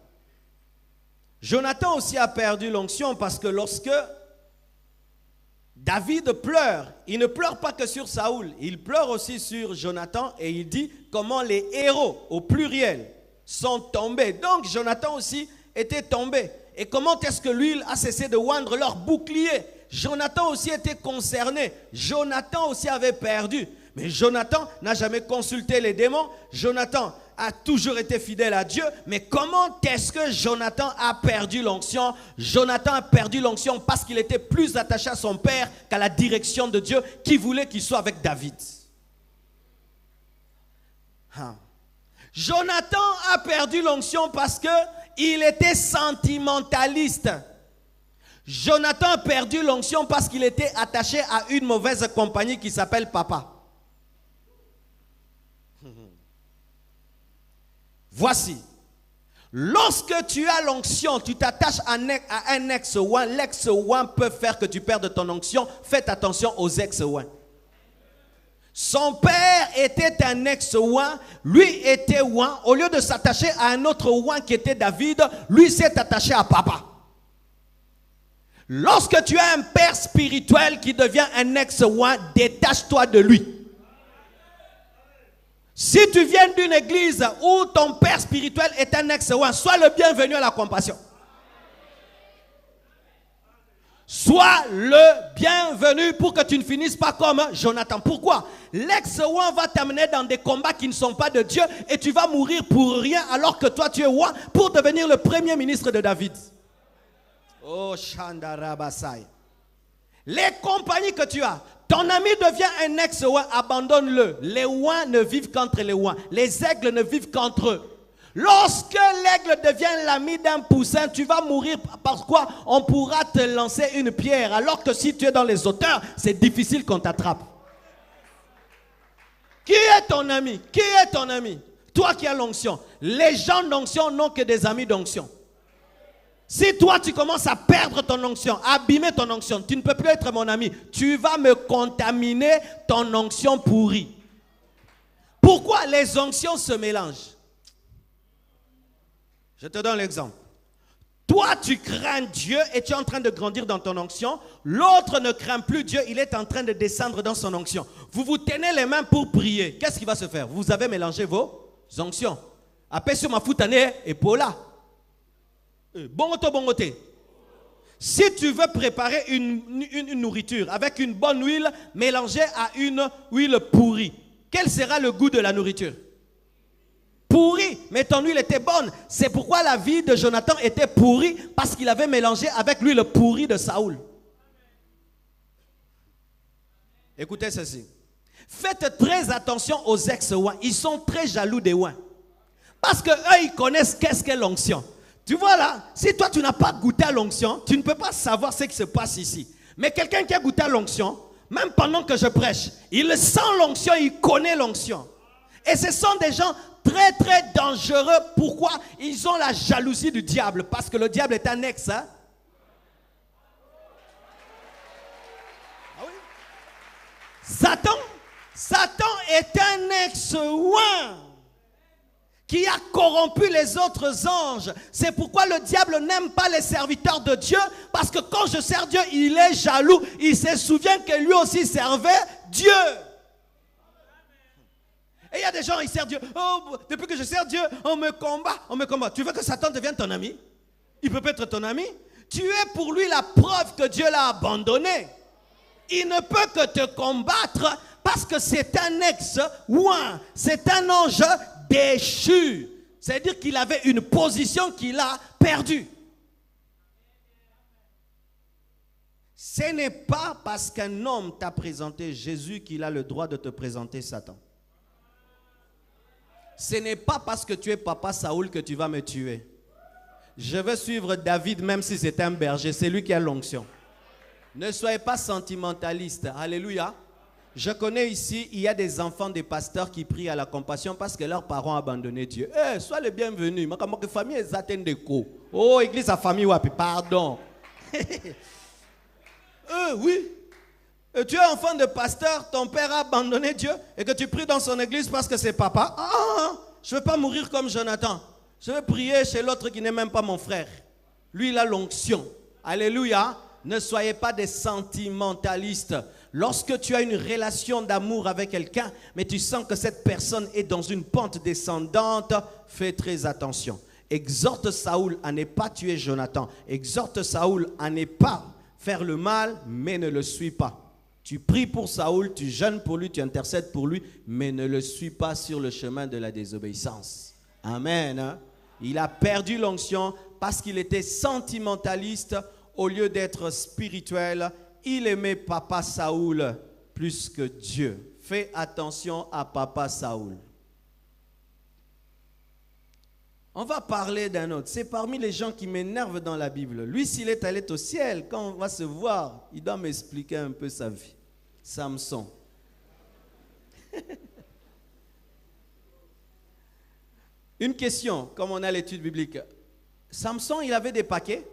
Jonathan aussi a perdu l'onction parce que lorsque David pleure, il ne pleure pas que sur Saoul, il pleure aussi sur Jonathan et il dit comment les héros au pluriel sont tombés. Donc Jonathan aussi était tombé. Et comment est-ce que l'huile a cessé de oindre leur bouclier? Jonathan aussi était concerné. Jonathan aussi avait perdu. Mais Jonathan n'a jamais consulté les démons. Jonathan a toujours été fidèle à Dieu. Mais comment est-ce que Jonathan a perdu l'onction? Jonathan a perdu l'onction parce qu'il était plus attaché à son père qu'à la direction de Dieu qui voulait qu'il soit avec David. Jonathan a perdu l'onction parce qu'il était sentimentaliste. Jonathan a perdu l'onction parce qu'il était attaché à une mauvaise compagnie qui s'appelle papa. Voici, lorsque tu as l'onction, tu t'attaches à un ex-oint, l'ex-oint peut faire que tu perdes ton onction. Faites attention aux ex-oints. Son père était un ex-oint, lui était oint. Au lieu de s'attacher à un autre oint qui était David, lui s'est attaché à papa. Lorsque tu as un père spirituel qui devient un ex-oint, détache-toi de lui. Si tu viens d'une église où ton père spirituel est un ex-oint, sois le bienvenu à la compassion. Sois le bienvenu pour que tu ne finisses pas comme Jonathan. Pourquoi? L'ex-oint va t'amener dans des combats qui ne sont pas de Dieu et tu vas mourir pour rien alors que toi tu es roi pour devenir le premier ministre de David. Oh, Shandarabasai. Les compagnies que tu as, ton ami devient un ex-oint, abandonne-le. Les oins ne vivent qu'entre les oins. Les aigles ne vivent qu'entre eux. Lorsque l'aigle devient l'ami d'un poussin, tu vas mourir parce quoi? On pourra te lancer une pierre. Alors que si tu es dans les hauteurs, c'est difficile qu'on t'attrape. Qui est ton ami? Qui est ton ami? Toi qui as l'onction. Les gens d'onction n'ont que des amis d'onction. Si toi tu commences à perdre ton onction, à abîmer ton onction, tu ne peux plus être mon ami. Tu vas me contaminer ton onction pourrie. Pourquoi les onctions se mélangent? Je te donne l'exemple. Toi tu crains Dieu et tu es en train de grandir dans ton onction. L'autre ne craint plus Dieu, il est en train de descendre dans son onction. Vous vous tenez les mains pour prier. Qu'est-ce qui va se faire? Vous avez mélangé vos onctions. Après sur ma foutane et Paula. Bongote. Si tu veux préparer une nourriture avec une bonne huile mélangée à une huile pourrie, quel sera le goût de la nourriture? Pourri, mais ton huile était bonne. C'est pourquoi la vie de Jonathan était pourrie, parce qu'il avait mélangé avec l'huile pourrie de Saoul. Écoutez ceci. Faites très attention aux ex-oins. Ils sont très jaloux des oins. Parce qu'eux, ils connaissent qu'est-ce qu'est l'onction. Tu vois là, si toi tu n'as pas goûté à l'onction, tu ne peux pas savoir ce qui se passe ici. Mais quelqu'un qui a goûté à l'onction, même pendant que je prêche, il sent l'onction, il connaît l'onction. Et ce sont des gens très très dangereux. Pourquoi? Ils ont la jalousie du diable, parce que le diable est un ex. Hein? Ah oui? Satan est un ex-ouin qui a corrompu les autres anges. C'est pourquoi le diable n'aime pas les serviteurs de Dieu, parce que quand je sers Dieu, il est jaloux. Il se souvient que lui aussi servait Dieu. Et il y a des gens, ils servent Dieu. Oh, depuis que je sers Dieu, on me combat. Tu veux que Satan devienne ton ami? Il peut pas être ton ami. Tu es pour lui la preuve que Dieu l'a abandonné. Il ne peut que te combattre parce que c'est un ex-ouin. C'est un ange déchu. C'est-à-dire qu'il avait une position qu'il a perdue. Ce n'est pas parce qu'un homme t'a présenté Jésus qu'il a le droit de te présenter Satan. Ce n'est pas parce que tu es papa Saoul que tu vas me tuer. Je veux suivre David même si c'est un berger. C'est lui qui a l'onction. Ne soyez pas sentimentaliste. Alléluia. Je connais ici, il y a des enfants des pasteurs qui prient à la compassion parce que leurs parents ont abandonné Dieu. Eh, sois le bienvenu. Ma famille est atteinte de quoi? Oh, église à famille wapi, pardon. Oui. Tu es enfant de pasteur, ton père a abandonné Dieu et que tu pries dans son église parce que c'est papa. Je ne veux pas mourir comme Jonathan. Je veux prier chez l'autre qui n'est même pas mon frère. Lui, il a l'onction. Alléluia. Ne soyez pas des sentimentalistes. Lorsque tu as une relation d'amour avec quelqu'un, mais tu sens que cette personne est dans une pente descendante, fais très attention. Exhorte Saoul à ne pas tuer Jonathan. Exhorte Saoul à ne pas faire le mal, mais ne le suis pas. Tu pries pour Saoul, tu jeûnes pour lui, tu intercèdes pour lui, mais ne le suis pas sur le chemin de la désobéissance. Amen. Il a perdu l'onction parce qu'il était sentimentaliste au lieu d'être spirituel. Il aimait papa Saoul plus que Dieu. Fais attention à papa Saoul. On va parler d'un autre. C'est parmi les gens qui m'énervent dans la Bible. Lui, s'il est allé au ciel, quand on va se voir, il doit m'expliquer un peu sa vie. Samson. Une question, comme on a l'étude biblique. Samson, il avait des paquets?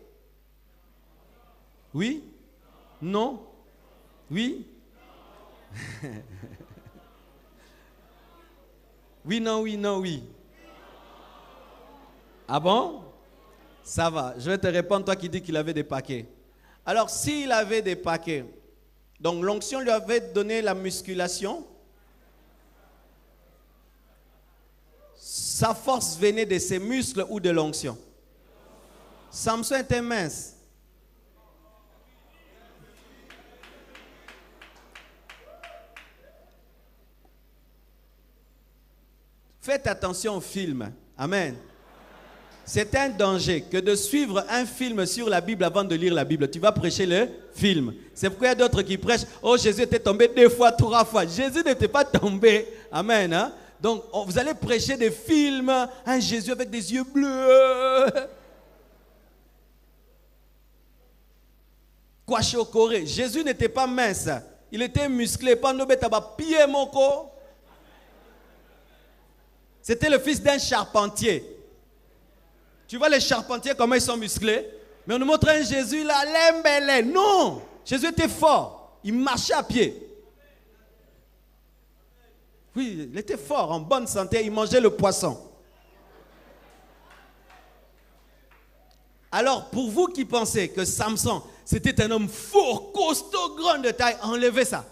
Oui? Non? Oui? Oui, non, oui, non, oui. Ah bon? Ça va. Je vais te répondre, toi qui dis qu'il avait des paquets. Alors, s'il avait des paquets, donc l'onction lui avait donné la musculation. Sa force venait de ses muscles ou de l'onction? Samson était mince. Faites attention au film. Amen. C'est un danger que de suivre un film sur la Bible avant de lire la Bible. Tu vas prêcher le film. C'est pourquoi il y a d'autres qui prêchent. Oh, Jésus était tombé 2 fois, 3 fois. Jésus n'était pas tombé. Amen. Hein? Donc, vous allez prêcher des films. Un Jésus avec des yeux bleus. Kwashokore. Jésus n'était pas mince. Il était musclé. C'était le fils d'un charpentier. Tu vois les charpentiers, comment ils sont musclés? Mais on nous montre un Jésus là, l'embellé. Non! Jésus était fort. Il marchait à pied. Oui, il était fort, en bonne santé. Il mangeait le poisson. Alors, pour vous qui pensez que Samson, c'était un homme fort, costaud, grand de taille, enlevez ça.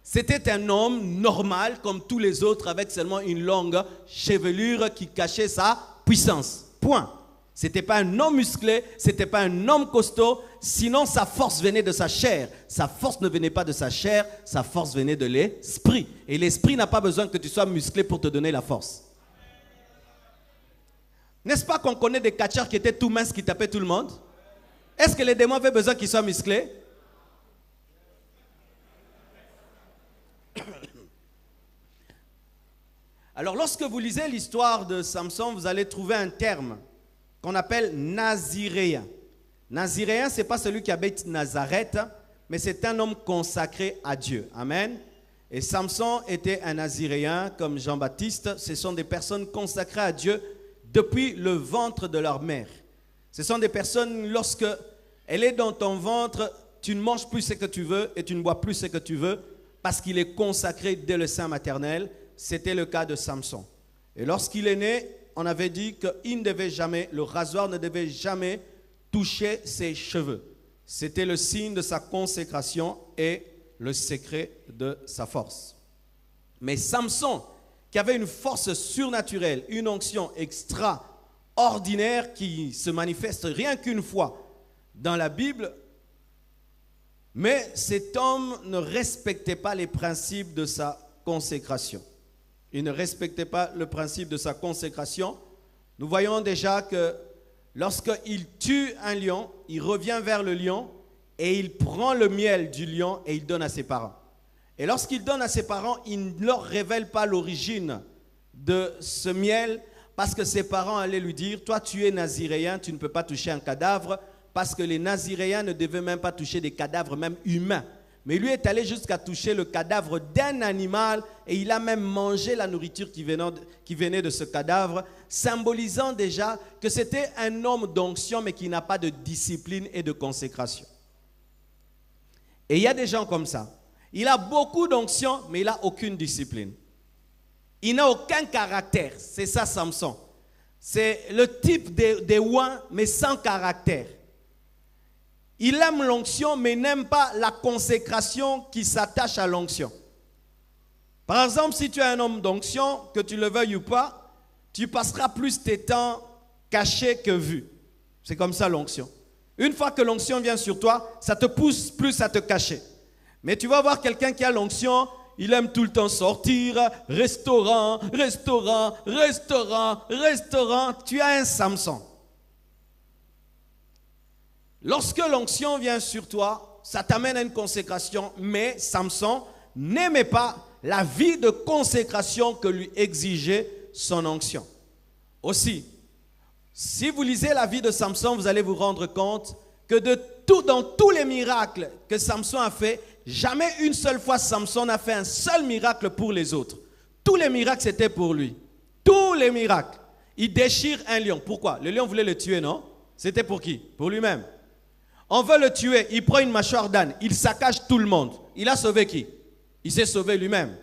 C'était un homme normal, comme tous les autres, avec seulement une longue chevelure qui cachait sa puissance. Point. Ce n'était pas un homme musclé, ce n'était pas un homme costaud, sinon sa force venait de sa chair. Sa force ne venait pas de sa chair, sa force venait de l'esprit. Et l'esprit n'a pas besoin que tu sois musclé pour te donner la force. N'est-ce pas qu'on connaît des catcheurs qui étaient tout minces, qui tapaient tout le monde? Est-ce que les démons avaient besoin qu'ils soient musclés? Alors lorsque vous lisez l'histoire de Samson, vous allez trouver un terme qu'on appelle naziréen. Naziréen, ce n'est pas celui qui habite Nazareth, mais c'est un homme consacré à Dieu. Amen. Et Samson était un Naziréen comme Jean-Baptiste. Ce sont des personnes consacrées à Dieu depuis le ventre de leur mère. Ce sont des personnes, lorsque elle est dans ton ventre, tu ne manges plus ce que tu veux et tu ne bois plus ce que tu veux parce qu'il est consacré dès le sein maternel. C'était le cas de Samson. Et lorsqu'il est né, on avait dit qu'il ne devait jamais, le rasoir ne devait jamais toucher ses cheveux. C'était le signe de sa consécration et le secret de sa force. Mais Samson, qui avait une force surnaturelle, une onction extraordinaire qui se manifeste rien qu'une fois dans la Bible, mais cet homme ne respectait pas les principes de sa consécration. Il ne respectait pas le principe de sa consécration. Nous voyons déjà que lorsqu'il tue un lion, il revient vers le lion et il prend le miel du lion et il donne à ses parents. Et lorsqu'il donne à ses parents, il ne leur révèle pas l'origine de ce miel parce que ses parents allaient lui dire « Toi, tu es naziréen, tu ne peux pas toucher un cadavre » parce que les naziréens ne devaient même pas toucher des cadavres, même humains. Mais lui est allé jusqu'à toucher le cadavre d'un animal et il a même mangé la nourriture qui venait de ce cadavre, symbolisant déjà que c'était un homme d'onction mais qui n'a pas de discipline et de consécration. Et il y a des gens comme ça. Il a beaucoup d'onction mais il n'a aucune discipline. Il n'a aucun caractère. C'est ça Samson. C'est le type des ouins mais sans caractère. Il aime l'onction, mais n'aime pas la consécration qui s'attache à l'onction. Par exemple, si tu es un homme d'onction, que tu le veuilles ou pas, tu passeras plus tes temps cachés que vus. C'est comme ça l'onction. Une fois que l'onction vient sur toi, ça te pousse plus à te cacher. Mais tu vas voir quelqu'un qui a l'onction, il aime tout le temps sortir, restaurant, restaurant, restaurant, restaurant. Tu as un Samson. Lorsque l'onction vient sur toi, ça t'amène à une consécration, mais Samson n'aimait pas la vie de consécration que lui exigeait son onction. Aussi, si vous lisez la vie de Samson, vous allez vous rendre compte que dans tous les miracles que Samson a fait, jamais une seule fois Samson n'a fait un seul miracle pour les autres. Tous les miracles, c'était pour lui. Tous les miracles. Il déchire un lion. Pourquoi? Le lion voulait le tuer, non? C'était pour qui? Pour lui-même. On veut le tuer, il prend une mâchoire d'âne, il saccage tout le monde. Il a sauvé qui? Il s'est sauvé lui-même.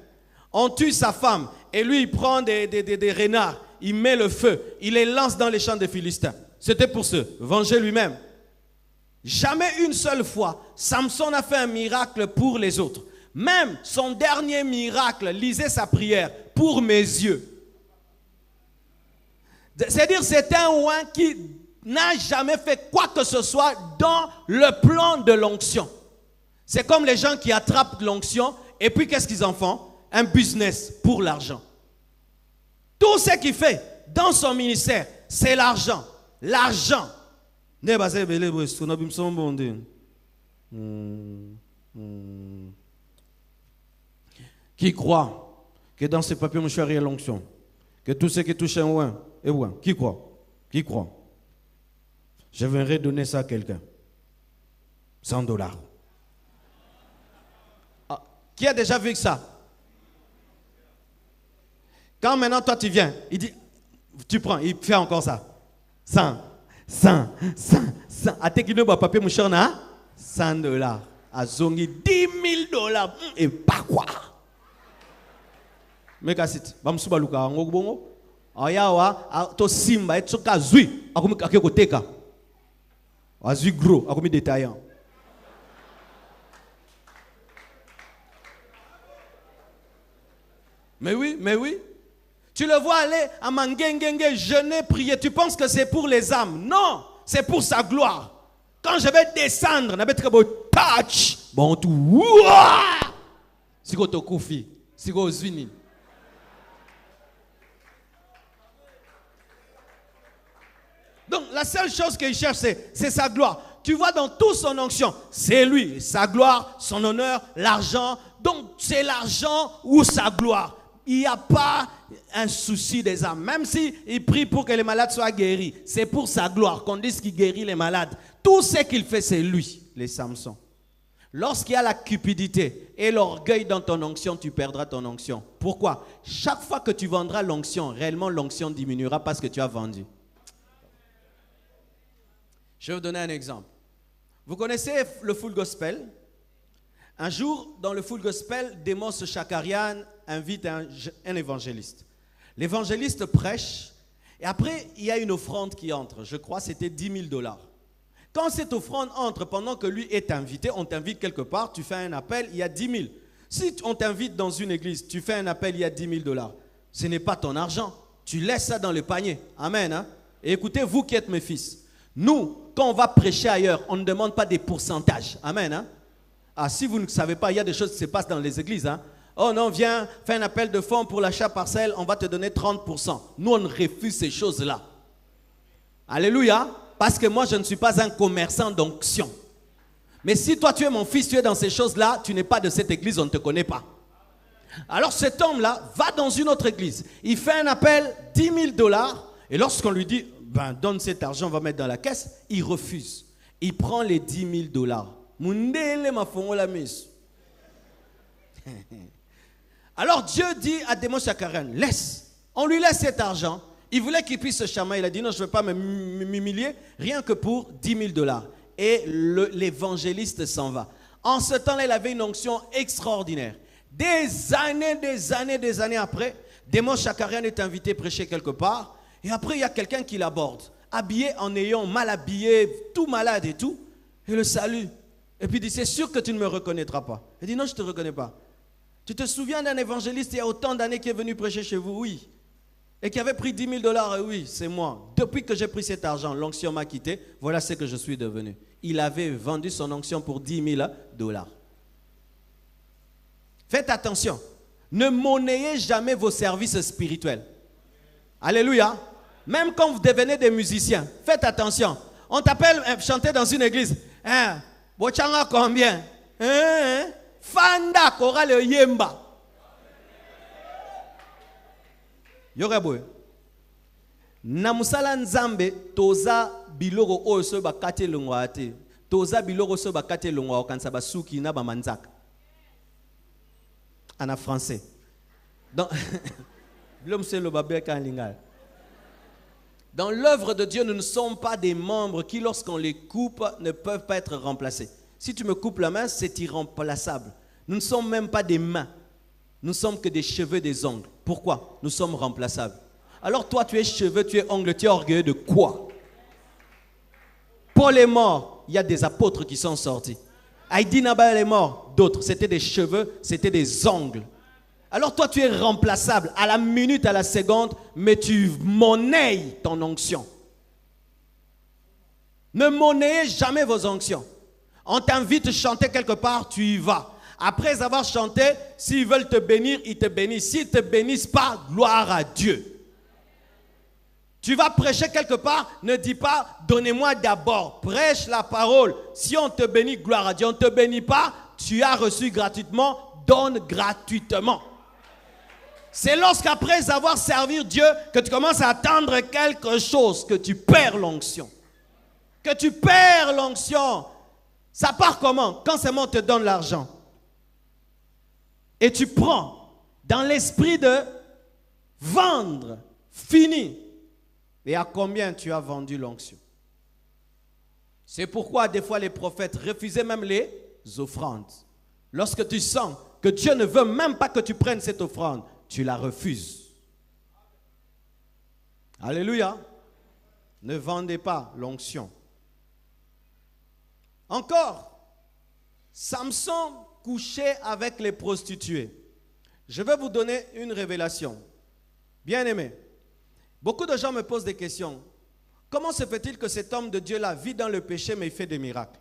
On tue sa femme et lui il prend des renards, il met le feu, il les lance dans les champs des Philistins. C'était pour se venger lui-même. Jamais une seule fois, Samson a fait un miracle pour les autres. Même son dernier miracle, lisez sa prière, pour mes yeux. C'est-à-dire c'est un oint qui n'a jamais fait quoi que ce soit dans le plan de l'onction. C'est comme les gens qui attrapent l'onction et puis qu'est-ce qu'ils en font? Un business pour l'argent. Tout ce qu'il fait dans son ministère, c'est l'argent. L'argent. Qui croit que dans ces papiers mouchoirs il y a l'onction? Que tout ce qui touche un oint est oint? Qui croit? Qui croit? Je viendrai donner ça à quelqu'un. $100. Ah, qui a déjà vu ça? Quand maintenant toi tu viens, il dit, tu prends, il fait encore ça. 100. À tes qui ne boit papier mouchard, $100. À zongi $10,000. Et pas quoi? Mais qu'est-ce que c'est? Baluka, ngobongo. Ayawa, to simba, et tsoka zui, akumi kakekoteka. Azui gros, a commis détaillant. Mais oui. Tu le vois aller à Mangengenge, jeûner, prier. Tu penses que c'est pour les âmes. Non, c'est pour sa gloire. Quand je vais descendre, je vais être touch. Bon, tout. Si tu es koufi, si tu es zuni. Donc, la seule chose qu'il cherche, c'est sa gloire. Tu vois dans toute son onction, c'est lui, sa gloire, son honneur, l'argent. Donc, c'est l'argent ou sa gloire. Il n'y a pas un souci des âmes. Même s'il prie pour que les malades soient guéris, c'est pour sa gloire qu'on dise qu'il guérit les malades. Tout ce qu'il fait, c'est lui, les Samson. Lorsqu'il y a la cupidité et l'orgueil dans ton onction, tu perdras ton onction. Pourquoi? Chaque fois que tu vendras l'onction, réellement l'onction diminuera parce que tu as vendu. Je vais vous donner un exemple. Vous connaissez le full gospel? Un jour, dans le full gospel, Demos Shakarian invite un évangéliste. L'évangéliste prêche et après, il y a une offrande qui entre. Je crois que c'était 10 000 $. Quand cette offrande entre, pendant que lui est invité, on t'invite quelque part, tu fais un appel, il y a 10 000. Si on t'invite dans une église, tu fais un appel, il y a 10 000 $. Ce n'est pas ton argent. Tu laisses ça dans le panier. Amen. Hein? Et écoutez, vous qui êtes mes fils, nous, quand on va prêcher ailleurs, on ne demande pas des pourcentages. Amen. Hein? Ah, si vous ne savez pas, il y a des choses qui se passent dans les églises. Hein? Oh non, viens, fais un appel de fonds pour l'achat parcelle, on va te donner 30%. Nous, on refuse ces choses-là. Alléluia. Parce que moi, je ne suis pas un commerçant d'onction. Mais si toi, tu es mon fils, tu es dans ces choses-là, tu n'es pas de cette église, on ne te connaît pas. Alors cet homme-là va dans une autre église. Il fait un appel, 10 000 $. Et lorsqu'on lui dit, ben, donne cet argent, on va mettre dans la caisse, il refuse. Il prend les 10 000 $. Alors Dieu dit à Demos Shakarian, laisse. On lui laisse cet argent. Il voulait qu'il puisse se chamailler. Il a dit non, je ne veux pas m'humilier, rien que pour 10 000 $. Et l'évangéliste s'en va. En ce temps-là, il avait une onction extraordinaire. Des années après, Demos Shakarian est invité à prêcher quelque part. Et après, il y a quelqu'un qui l'aborde, habillé en néon, mal habillé, tout malade et tout. Et le salue. Et puis il dit, c'est sûr que tu ne me reconnaîtras pas. Il dit, non, je ne te reconnais pas. Tu te souviens d'un évangéliste il y a autant d'années qui est venu prêcher chez vous? Oui. Et qui avait pris 10 000 $? Oui, c'est moi. Depuis que j'ai pris cet argent, l'onction m'a quitté. Voilà ce que je suis devenu. Il avait vendu son onction pour 10 000 $. Faites attention. Ne monnayez jamais vos services spirituels. Alléluia. Même quand vous devenez des musiciens, faites attention. On t'appelle chanter dans une église. Hein? Bochanga combien? Hein? Fanda kora le yemba. Yoraboy. Namusala nzambe toza biloro oso bakate longwate. Toza biloro so bakate longwa okansa basuki na bamanzaka. En français. Dans Dans l'œuvre de Dieu, nous ne sommes pas des membres qui, lorsqu'on les coupe, ne peuvent pas être remplacés. Si tu me coupes la main, c'est irremplaçable. Nous ne sommes même pas des mains. Nous ne sommes que des cheveux, des ongles. Pourquoi? Nous sommes remplaçables. Alors toi, tu es cheveux, tu es ongles, tu es orgueilleux de quoi? Paul est mort, il y a des apôtres qui sont sortis. Heidi Nabal est mort, d'autres. C'était des cheveux, c'était des ongles. Alors toi, tu es remplaçable à la minute, à la seconde, mais tu monnaies ton onction. Ne monnayez jamais vos onctions. On t'invite à chanter quelque part, tu y vas. Après avoir chanté, s'ils veulent te bénir, ils te bénissent. S'ils ne te bénissent pas, gloire à Dieu. Tu vas prêcher quelque part, ne dis pas, donnez-moi d'abord. Prêche la parole. Si on te bénit, gloire à Dieu. On ne te bénit pas, tu as reçu gratuitement, donne gratuitement. C'est lorsqu'après avoir servi Dieu que tu commences à attendre quelque chose, que tu perds l'onction. Que tu perds l'onction. Ça part comment? Quand seulement on te donne l'argent. Et tu prends dans l'esprit de vendre, fini. Et à combien tu as vendu l'onction? C'est pourquoi des fois les prophètes refusaient même les offrandes. Lorsque tu sens que Dieu ne veut même pas que tu prennes cette offrande, tu la refuses. Alléluia. Ne vendez pas l'onction. Encore, Samson couchait avec les prostituées. Je vais vous donner une révélation. Bien-aimé, beaucoup de gens me posent des questions. Comment se fait-il que cet homme de Dieu-là vit dans le péché mais il fait des miracles?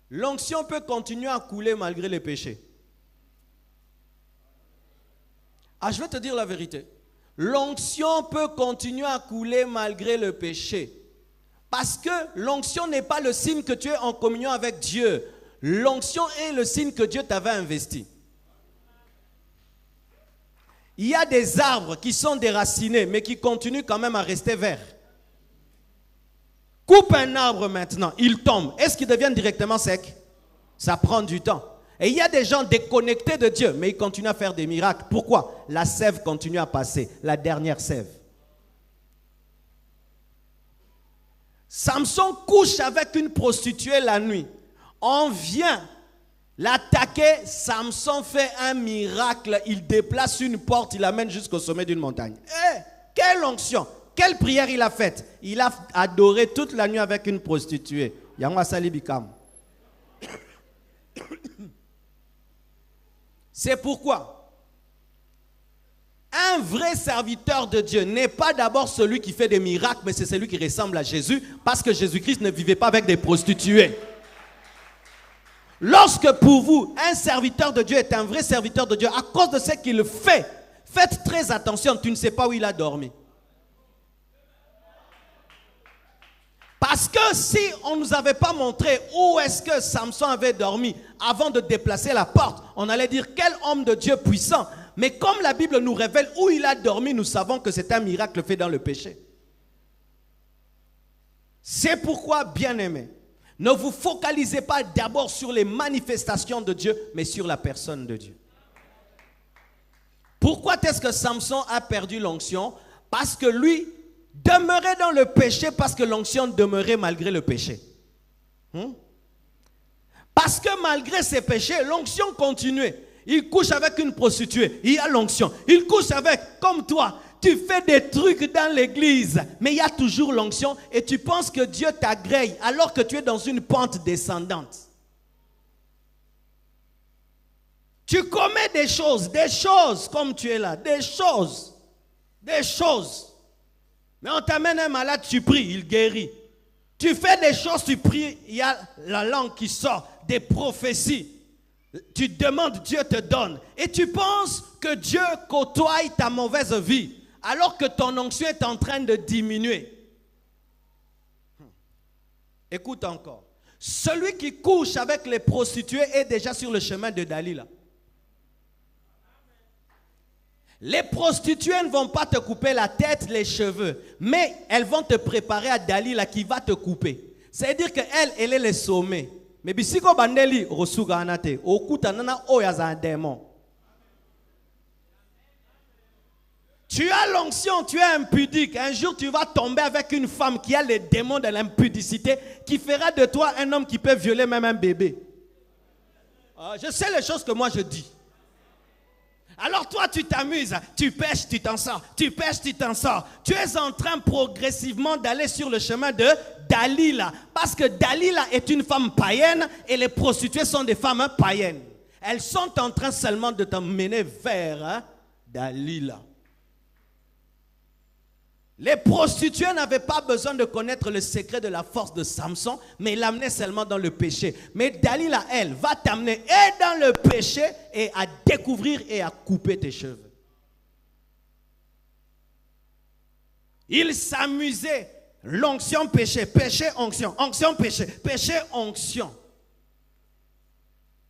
L'onction peut continuer à couler malgré les péchés. Ah, je vais te dire la vérité. L'onction peut continuer à couler malgré le péché. Parce que l'onction n'est pas le signe que tu es en communion avec Dieu. L'onction est le signe que Dieu t'avait investi. Il y a des arbres qui sont déracinés, mais qui continuent quand même à rester verts. Coupe un arbre maintenant, il tombe. Est-ce qu'il devient directement sec? Ça prend du temps. Et il y a des gens déconnectés de Dieu, mais ils continuent à faire des miracles. Pourquoi? La sève continue à passer, la dernière sève. Samson couche avec une prostituée la nuit. On vient l'attaquer, Samson fait un miracle. Il déplace une porte, il l'amène jusqu'au sommet d'une montagne. Quelle onction! Quelle prière il a faite? Il a adoré toute la nuit avec une prostituée. C'est pourquoi un vrai serviteur de Dieu n'est pas d'abord celui qui fait des miracles, mais c'est celui qui ressemble à Jésus, parce que Jésus-Christ ne vivait pas avec des prostituées. Lorsque pour vous, un serviteur de Dieu est un vrai serviteur de Dieu, à cause de ce qu'il fait, faites très attention, tu ne sais pas où il a dormi. Parce que si on ne nous avait pas montré où est-ce que Samson avait dormi avant de déplacer la porte, on allait dire quel homme de Dieu puissant. Mais comme la Bible nous révèle où il a dormi, nous savons que c'est un miracle fait dans le péché. C'est pourquoi, bien-aimés, ne vous focalisez pas d'abord sur les manifestations de Dieu, mais sur la personne de Dieu. Pourquoi est-ce que Samson a perdu l'onction? Parce que lui demeurait dans le péché, parce que l'onction demeurait malgré le péché. Parce que malgré ses péchés, l'onction continuait. Il couche avec une prostituée, il y a l'onction. Il couche avec, comme toi, tu fais des trucs dans l'église, mais il y a toujours l'onction et tu penses que Dieu t'agrée alors que tu es dans une pente descendante. Tu commets des choses comme tu es là, des choses. Mais on t'amène un malade, tu pries, il guérit. Tu fais des choses, tu pries, il y a la langue qui sort, des prophéties. Tu demandes, Dieu te donne. Et tu penses que Dieu côtoie ta mauvaise vie, alors que ton onction est en train de diminuer. Écoute encore. Celui qui couche avec les prostituées est déjà sur le chemin de Dalila. Les prostituées ne vont pas te couper la tête, les cheveux, mais elles vont te préparer à Dalila qui va te couper. C'est-à-dire qu'elle est le sommet. Mais bisiko bandeli rosuga anate okuta nana oyaza un démon. Tu as l'onction, tu es impudique. Un jour tu vas tomber avec une femme qui a les démons de l'impudicité, qui fera de toi un homme qui peut violer même un bébé. Je sais les choses que moi je dis. Alors toi tu t'amuses, tu pêches, tu t'en sors, tu pêches, tu t'en sors. Tu es en train progressivement d'aller sur le chemin de Dalila. Parce que Dalila est une femme païenne et les prostituées sont des femmes païennes. Elles sont en train seulement de t'emmener vers Dalila. Les prostituées n'avaient pas besoin de connaître le secret de la force de Samson, mais l'amenaient seulement dans le péché. Mais Dalila, elle, va t'amener et dans le péché et à découvrir et à couper tes cheveux. Il s'amusait. L'onction, péché, péché, onction, onction, péché, péché, onction.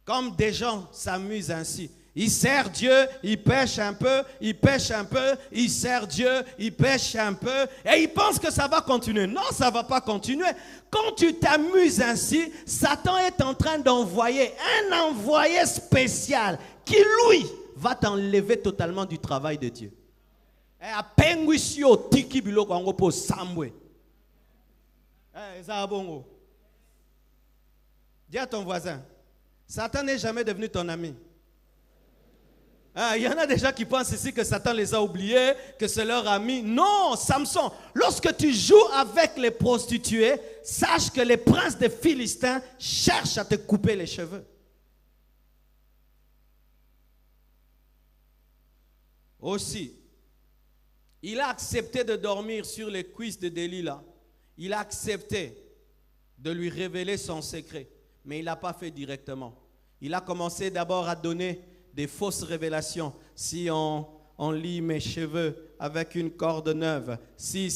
Comme des gens s'amusent ainsi. Il sert Dieu, il pêche un peu, il pêche un peu, il sert Dieu, il pêche un peu, et il pense que ça va continuer. Non, ça ne va pas continuer. Quand tu t'amuses ainsi, Satan est en train d'envoyer un envoyé spécial qui, lui, va t'enlever totalement du travail de Dieu. Dis à ton voisin, Satan n'est jamais devenu ton ami. Il y en a des gens qui pensent ici que Satan les a oubliés, que c'est leur ami. Non, Samson, lorsque tu joues avec les prostituées, sache que les princes des Philistins cherchent à te couper les cheveux. Aussi, il a accepté de dormir sur les cuisses de Dalila. Il a accepté de lui révéler son secret, mais il n'a pas fait directement. Il a commencé d'abord à donner des fausses révélations. Si on lit mes cheveux avec une corde neuve, si,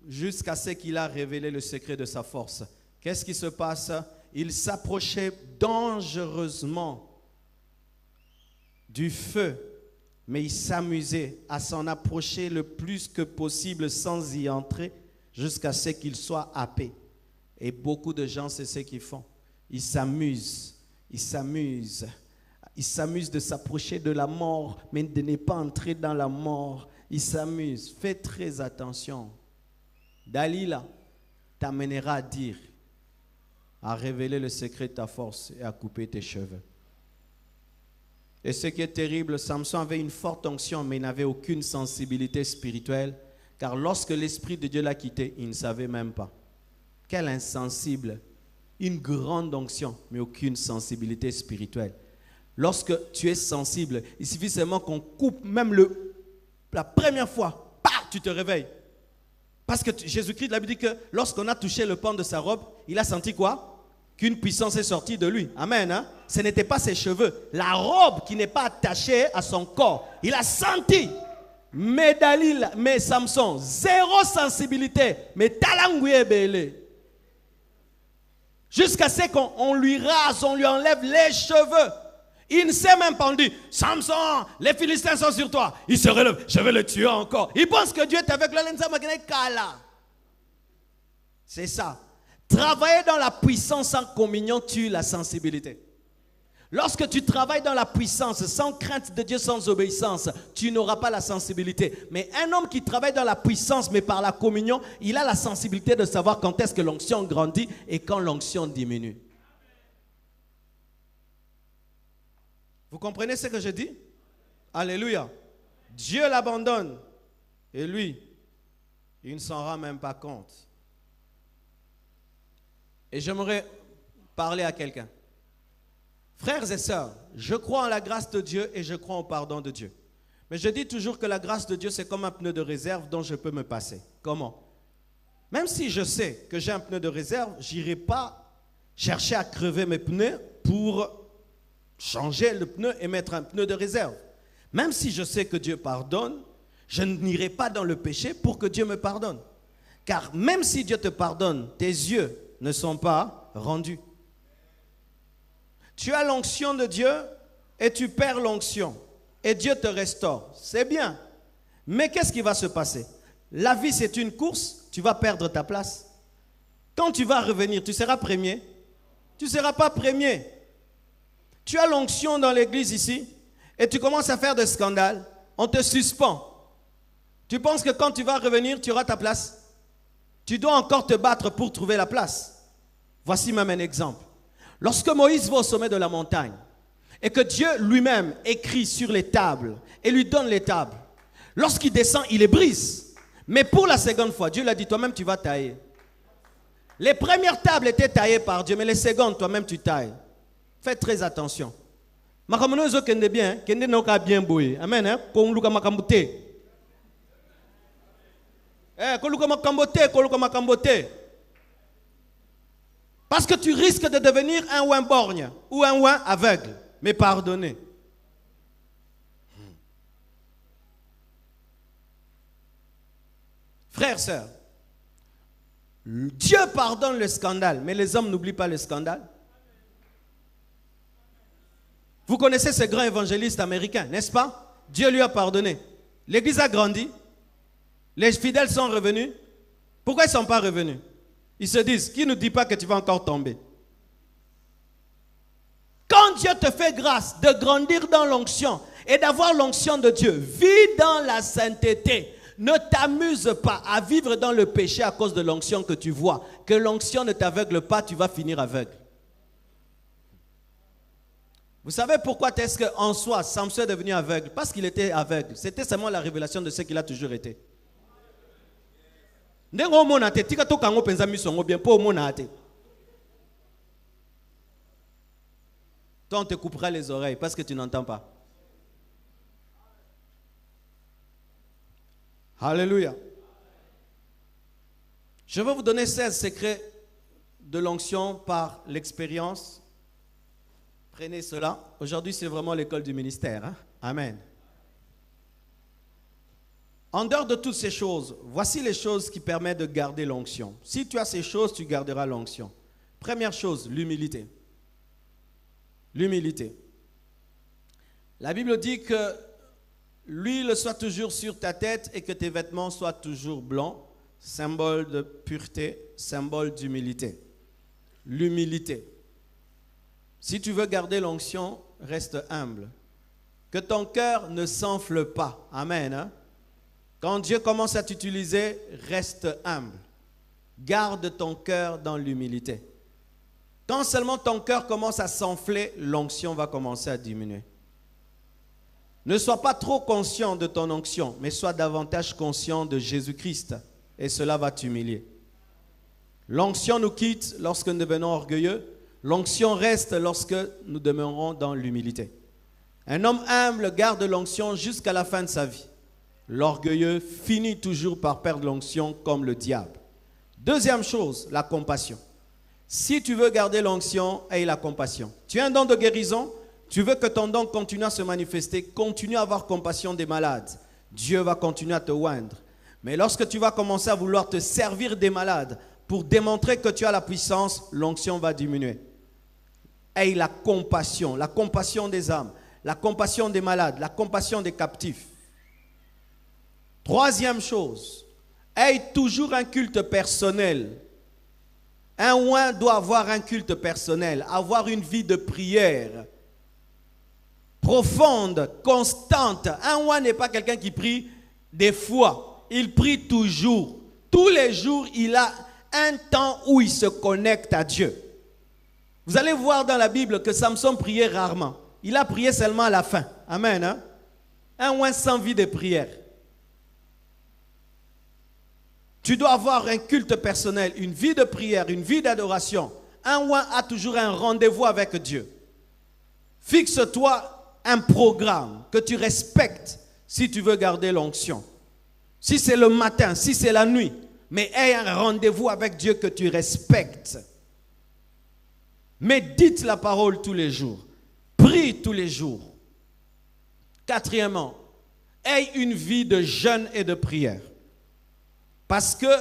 jusqu'à ce qu'il a révélé le secret de sa force. Qu'est-ce qui se passe? Il s'approchait dangereusement du feu, mais il s'amusait à s'en approcher le plus que possible sans y entrer, jusqu'à ce qu'il soit happé. Et beaucoup de gens, c'est ce qu'ils font. il s'amuse. Il s'amuse. Il s'amuse de s'approcher de la mort, mais de ne pas entrer dans la mort. Il s'amuse. Fais très attention. Dalila t'amènera à dire, à révéler le secret de ta force et à couper tes cheveux. Et ce qui est terrible, Samson avait une forte onction, mais il n'avait aucune sensibilité spirituelle, car lorsque l'Esprit de Dieu l'a quitté, il ne savait même pas. Quel insensible! Une grande onction, mais aucune sensibilité spirituelle. Lorsque tu es sensible, il suffit seulement qu'on coupe, même la première fois, tu te réveilles. Parce que Jésus-Christ l'avait dit que lorsqu'on a touché le pan de sa robe, il a senti quoi? Qu'une puissance est sortie de lui. Amen. Hein? Ce n'était pas ses cheveux. La robe qui n'est pas attachée à son corps. Il a senti. Mais Dalila, mais Samson, zéro sensibilité. Mais talangouye belé. Jusqu'à ce qu'on lui rase, on lui enlève les cheveux. Il ne s'est même pas dit, Samson, les Philistins sont sur toi. Il se relève, je vais le tuer encore. Il pense que Dieu est avec lui. C'est ça. Travailler dans la puissance en communion tue la sensibilité. Lorsque tu travailles dans la puissance, sans crainte de Dieu, sans obéissance, tu n'auras pas la sensibilité. Mais un homme qui travaille dans la puissance, mais par la communion, il a la sensibilité de savoir quand est-ce que l'onction grandit et quand l'onction diminue. Vous comprenez ce que je dis? Alléluia. Dieu l'abandonne. Et lui, il ne s'en rend même pas compte. Et j'aimerais parler à quelqu'un. Frères et sœurs, je crois en la grâce de Dieu et je crois au pardon de Dieu. Mais je dis toujours que la grâce de Dieu, c'est comme un pneu de réserve dont je peux me passer. Comment? Même si je sais que j'ai un pneu de réserve, je n'irai pas chercher à crever mes pneus pour changer le pneu et mettre un pneu de réserve. Même si je sais que Dieu pardonne, je n'irai pas dans le péché pour que Dieu me pardonne. Car même si Dieu te pardonne, tes yeux ne sont pas rendus. Tu as l'onction de Dieu et tu perds l'onction. Et Dieu te restaure. C'est bien. Mais qu'est-ce qui va se passer? La vie, c'est une course. Tu vas perdre ta place. Quand tu vas revenir, tu seras premier. Tu ne seras pas premier. Tu as l'onction dans l'église ici et tu commences à faire des scandales. On te suspend. Tu penses que quand tu vas revenir, tu auras ta place? Tu dois encore te battre pour trouver la place. Voici même un exemple. Lorsque Moïse va au sommet de la montagne et que Dieu lui-même écrit sur les tables et lui donne les tables, lorsqu'il descend, il les brise. Mais pour la seconde fois, Dieu lui a dit, toi-même tu vas tailler. Les premières tables étaient taillées par Dieu, mais les secondes, toi-même tu tailles. Faites très attention. Makamonozo kende bien, kende noka bien boy. Amen. Hein? Koluka makambote. Koluka makambote, koluka makambote. Parce que tu risques de devenir un ouin borgne ou un ouin aveugle. Mais pardonnez. Frères, sœurs, Dieu pardonne le scandale, mais les hommes n'oublient pas le scandale. Vous connaissez ce grand évangéliste américain, n'est-ce pas? Dieu lui a pardonné. L'église a grandi. Les fidèles sont revenus. Pourquoi ils ne sont pas revenus? Ils se disent, qui ne dit pas que tu vas encore tomber? Quand Dieu te fait grâce de grandir dans l'onction et d'avoir l'onction de Dieu, vis dans la sainteté. Ne t'amuse pas à vivre dans le péché à cause de l'onction que tu vois. Que l'onction ne t'aveugle pas, tu vas finir aveugle. Vous savez pourquoi est-ce qu'en soi, Samson est devenu aveugle? Parce qu'il était aveugle. C'était seulement la révélation de ce qu'il a toujours été. Toi, on te coupera les oreilles parce que tu n'entends pas. Alléluia. Je vais vous donner 16 secrets de l'onction par l'expérience. Prenez cela. Aujourd'hui, c'est vraiment l'école du ministère. Hein? Amen. En dehors de toutes ces choses, voici les choses qui permettent de garder l'onction. Si tu as ces choses, tu garderas l'onction. Première chose, l'humilité. L'humilité. La Bible dit que l'huile soit toujours sur ta tête et que tes vêtements soient toujours blancs, symbole de pureté, symbole d'humilité. L'humilité. Si tu veux garder l'onction, reste humble. Que ton cœur ne s'enfle pas. Amen. Hein? Quand Dieu commence à t'utiliser, reste humble. Garde ton cœur dans l'humilité. Quand seulement ton cœur commence à s'enfler, l'onction va commencer à diminuer. Ne sois pas trop conscient de ton onction, mais sois davantage conscient de Jésus-Christ. Et cela va t'humilier. L'onction nous quitte lorsque nous devenons orgueilleux. L'onction reste lorsque nous demeurons dans l'humilité. Un homme humble garde l'onction jusqu'à la fin de sa vie. L'orgueilleux finit toujours par perdre l'onction comme le diable. Deuxième chose, la compassion. Si tu veux garder l'onction, aie la compassion. Tu as un don de guérison, tu veux que ton don continue à se manifester, continue à avoir compassion des malades. Dieu va continuer à te oindre. Mais lorsque tu vas commencer à vouloir te servir des malades pour démontrer que tu as la puissance, l'onction va diminuer. Aie la compassion des âmes, la compassion des malades, la compassion des captifs. Troisième chose, aie toujours un culte personnel. Un oint doit avoir un culte personnel, avoir une vie de prière profonde, constante. Un oint n'est pas quelqu'un qui prie des fois, il prie toujours. Tous les jours, il a un temps où il se connecte à Dieu. Vous allez voir dans la Bible que Samson priait rarement. Il a prié seulement à la fin. Amen. Hein? Un oint sans vie de prière. Tu dois avoir un culte personnel, une vie de prière, une vie d'adoration. Un oint a toujours un rendez-vous avec Dieu. Fixe-toi un programme que tu respectes si tu veux garder l'onction. Si c'est le matin, si c'est la nuit, mais aie un rendez-vous avec Dieu que tu respectes. Médite la parole tous les jours. Prie tous les jours. Quatrièmement, aie une vie de jeûne et de prière. Parce que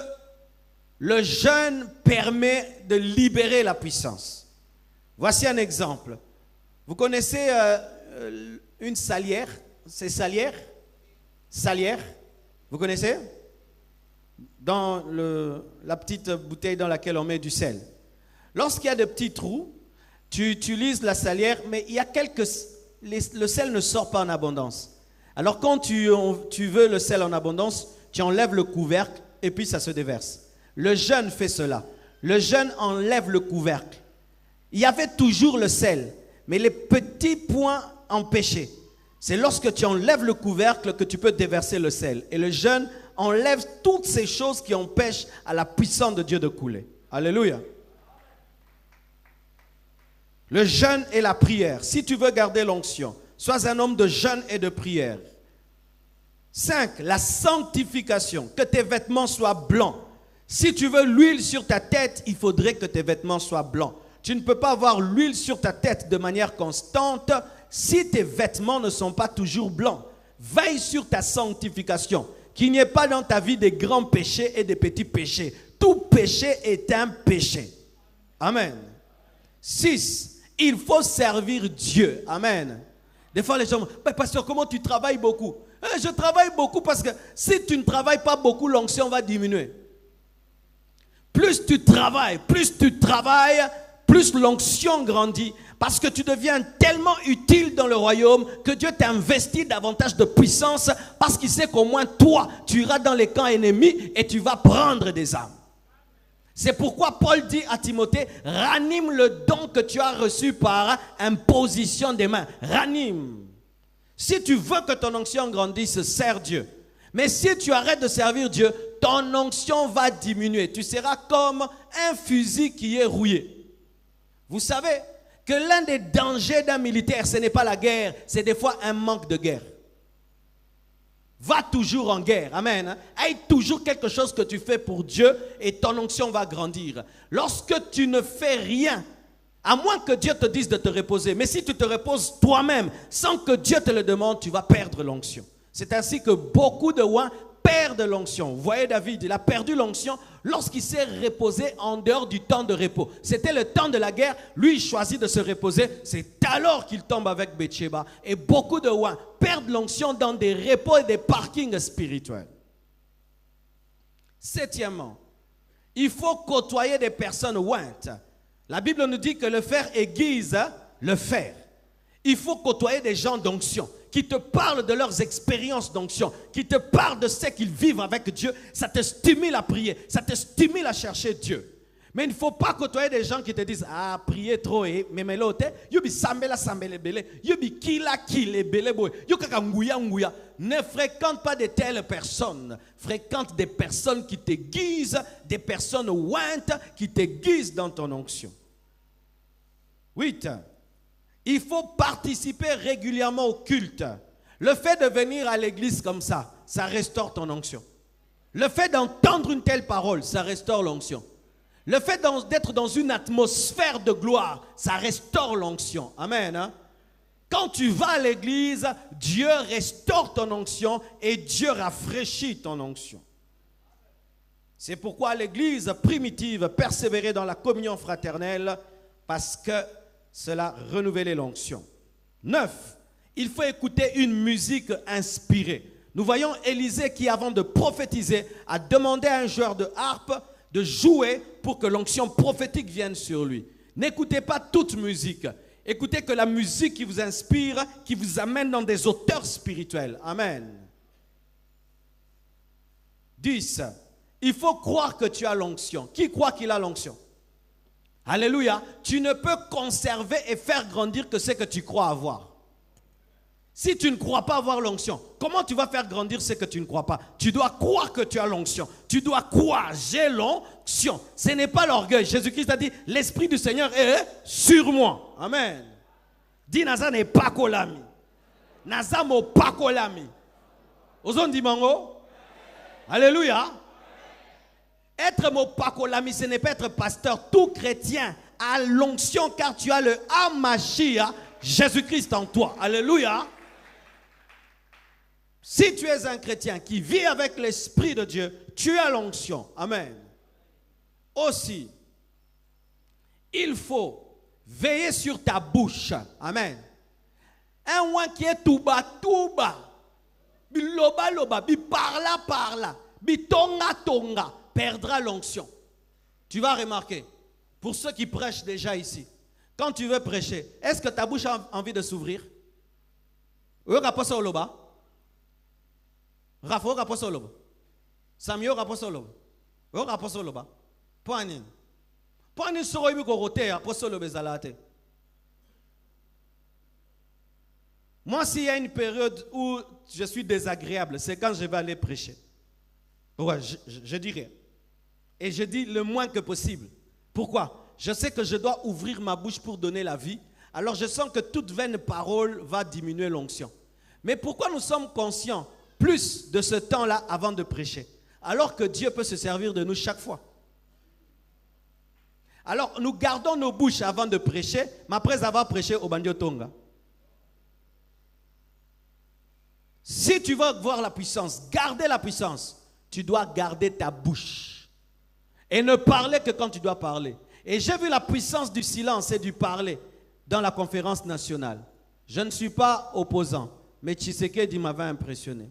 le jeûne permet de libérer la puissance. Voici un exemple. Vous connaissez une salière? C'est salière? Salière? Vous connaissez? Dans la petite bouteille dans laquelle on met du sel. Lorsqu'il y a des petits trous, tu utilises la salière, mais il y a le sel ne sort pas en abondance. Alors quand tu veux le sel en abondance, tu enlèves le couvercle et puis ça se déverse. Le jeûne fait cela. Le jeûne enlève le couvercle. Il y avait toujours le sel, mais les petits points empêchaient. C'est lorsque tu enlèves le couvercle que tu peux déverser le sel. Et le jeûne enlève toutes ces choses qui empêchent à la puissance de Dieu de couler. Alléluia. Le jeûne et la prière. Si tu veux garder l'onction, sois un homme de jeûne et de prière. 5. La sanctification. Que tes vêtements soient blancs. Si tu veux l'huile sur ta tête, il faudrait que tes vêtements soient blancs. Tu ne peux pas avoir l'huile sur ta tête de manière constante si tes vêtements ne sont pas toujours blancs. Veille sur ta sanctification. Qu'il n'y ait pas dans ta vie des grands péchés et des petits péchés. Tout péché est un péché. Amen. 6. Il faut servir Dieu. Amen. Des fois, les gens me disent, pasteur, comment tu travailles beaucoup? Je travaille beaucoup parce que si tu ne travailles pas beaucoup, l'onction va diminuer. Plus tu travailles, plus l'onction grandit. Parce que tu deviens tellement utile dans le royaume que Dieu t'investit davantage de puissance parce qu'il sait qu'au moins toi, tu iras dans les camps ennemis et tu vas prendre des âmes. C'est pourquoi Paul dit à Timothée, ranime le don que tu as reçu par imposition des mains. Ranime. Si tu veux que ton onction grandisse, sers Dieu. Mais si tu arrêtes de servir Dieu, ton onction va diminuer. Tu seras comme un fusil qui est rouillé. Vous savez que l'un des dangers d'un militaire, ce n'est pas la guerre, c'est des fois un manque de guerre. Va toujours en guerre, amen. Aie toujours quelque chose que tu fais pour Dieu et ton onction va grandir. Lorsque tu ne fais rien, à moins que Dieu te dise de te reposer, mais si tu te reposes toi-même sans que Dieu te le demande, tu vas perdre l'onction. C'est ainsi que beaucoup de oints perdent l'onction. Vous voyez David, il a perdu l'onction lorsqu'il s'est reposé en dehors du temps de repos. C'était le temps de la guerre, lui il choisit de se reposer, c'est alors qu'il tombe avec Bathsheba. Et beaucoup de oints perdent l'onction dans des repos et des parkings spirituels. Septièmement, il faut côtoyer des personnes ointes. La Bible nous dit que le fer aiguise le faire. Il faut côtoyer des gens d'onction qui te parlent de leurs expériences d'onction, qui te parlent de ce qu'ils vivent avec Dieu. Ça te stimule à prier, ça te stimule à chercher Dieu. Mais il ne faut pas côtoyer des gens qui te disent ah prier trop et mais l'autre yobi sambela sambele bele yobi kila kile bele boy yokaka nguya nguya. Ne fréquente pas de telles personnes. Fréquente des personnes qui t'aiguisent, des personnes ointes qui t'aiguisent dans ton onction. 8. Il faut participer régulièrement au culte. Le fait de venir à l'église comme ça restaure ton onction. Le fait d'entendre une telle parole, ça restaure l'onction. Le fait d'être dans une atmosphère de gloire, ça restaure l'onction. Amen. Hein? Quand tu vas à l'église, Dieu restaure ton onction et Dieu rafraîchit ton onction. C'est pourquoi l'église primitive persévérait dans la communion fraternelle, parce que cela renouvelait l'onction. 9. Il faut écouter une musique inspirée. Nous voyons Élisée qui, avant de prophétiser, a demandé à un joueur de harpe de jouer pour que l'onction prophétique vienne sur lui. N'écoutez pas toute musique. Écoutez que la musique qui vous inspire, qui vous amène dans des hauteurs spirituelles. Amen. 10. Il faut croire que tu as l'onction. Qui croit qu'il a l'onction? Alléluia. Tu ne peux conserver et faire grandir que ce que tu crois avoir. Si tu ne crois pas avoir l'onction, comment tu vas faire grandir ce que tu ne crois pas? Tu dois croire que tu as l'onction. Tu dois croire, j'ai l'onction. Ce n'est pas l'orgueil. Jésus-Christ a dit, l'Esprit du Seigneur est sur moi. Amen. Dis, Naza n'est pas kolami. Naza mo pas kolami. Ozon di mango? Alléluia. Être mo pas kolami, ce n'est pas être pasteur. Tout chrétien a l'onction car tu as le Hamashia, Jésus-Christ en toi. Alléluia. Si tu es un chrétien qui vit avec l'Esprit de Dieu, tu as l'onction. Amen. Aussi, il faut veiller sur ta bouche. Amen. Un ouin qui est tout bas, bi loba loba, bi parla, bi tonga tonga, perdra l'onction. Tu vas remarquer, pour ceux qui prêchent déjà ici, quand tu veux prêcher, est-ce que ta bouche a envie de s'ouvrir? Oui, rapporte au loba. Rafo rapporte au loba. Samio rapporte au loba. Oui, rapporte au loba. Poigne. Poigne sur le côté, rapporte au loba zalate. Moi, s'il y a une période où je suis désagréable, c'est quand je vais aller prêcher. Ouais, je dirais. Et je dis le moins que possible. Pourquoi? Je sais que je dois ouvrir ma bouche pour donner la vie. Alors je sens que toute vaine parole va diminuer l'onction. Mais pourquoi nous sommes conscients plus de ce temps-là avant de prêcher? Alors que Dieu peut se servir de nous chaque fois. Alors nous gardons nos bouches avant de prêcher, mais après avoir prêché au Bandio Tonga. Si tu veux voir la puissance, garder la puissance, tu dois garder ta bouche. Et ne parler que quand tu dois parler. Et j'ai vu la puissance du silence et du parler dans la conférence nationale. Je ne suis pas opposant, mais Tshisekedi m'avait impressionné.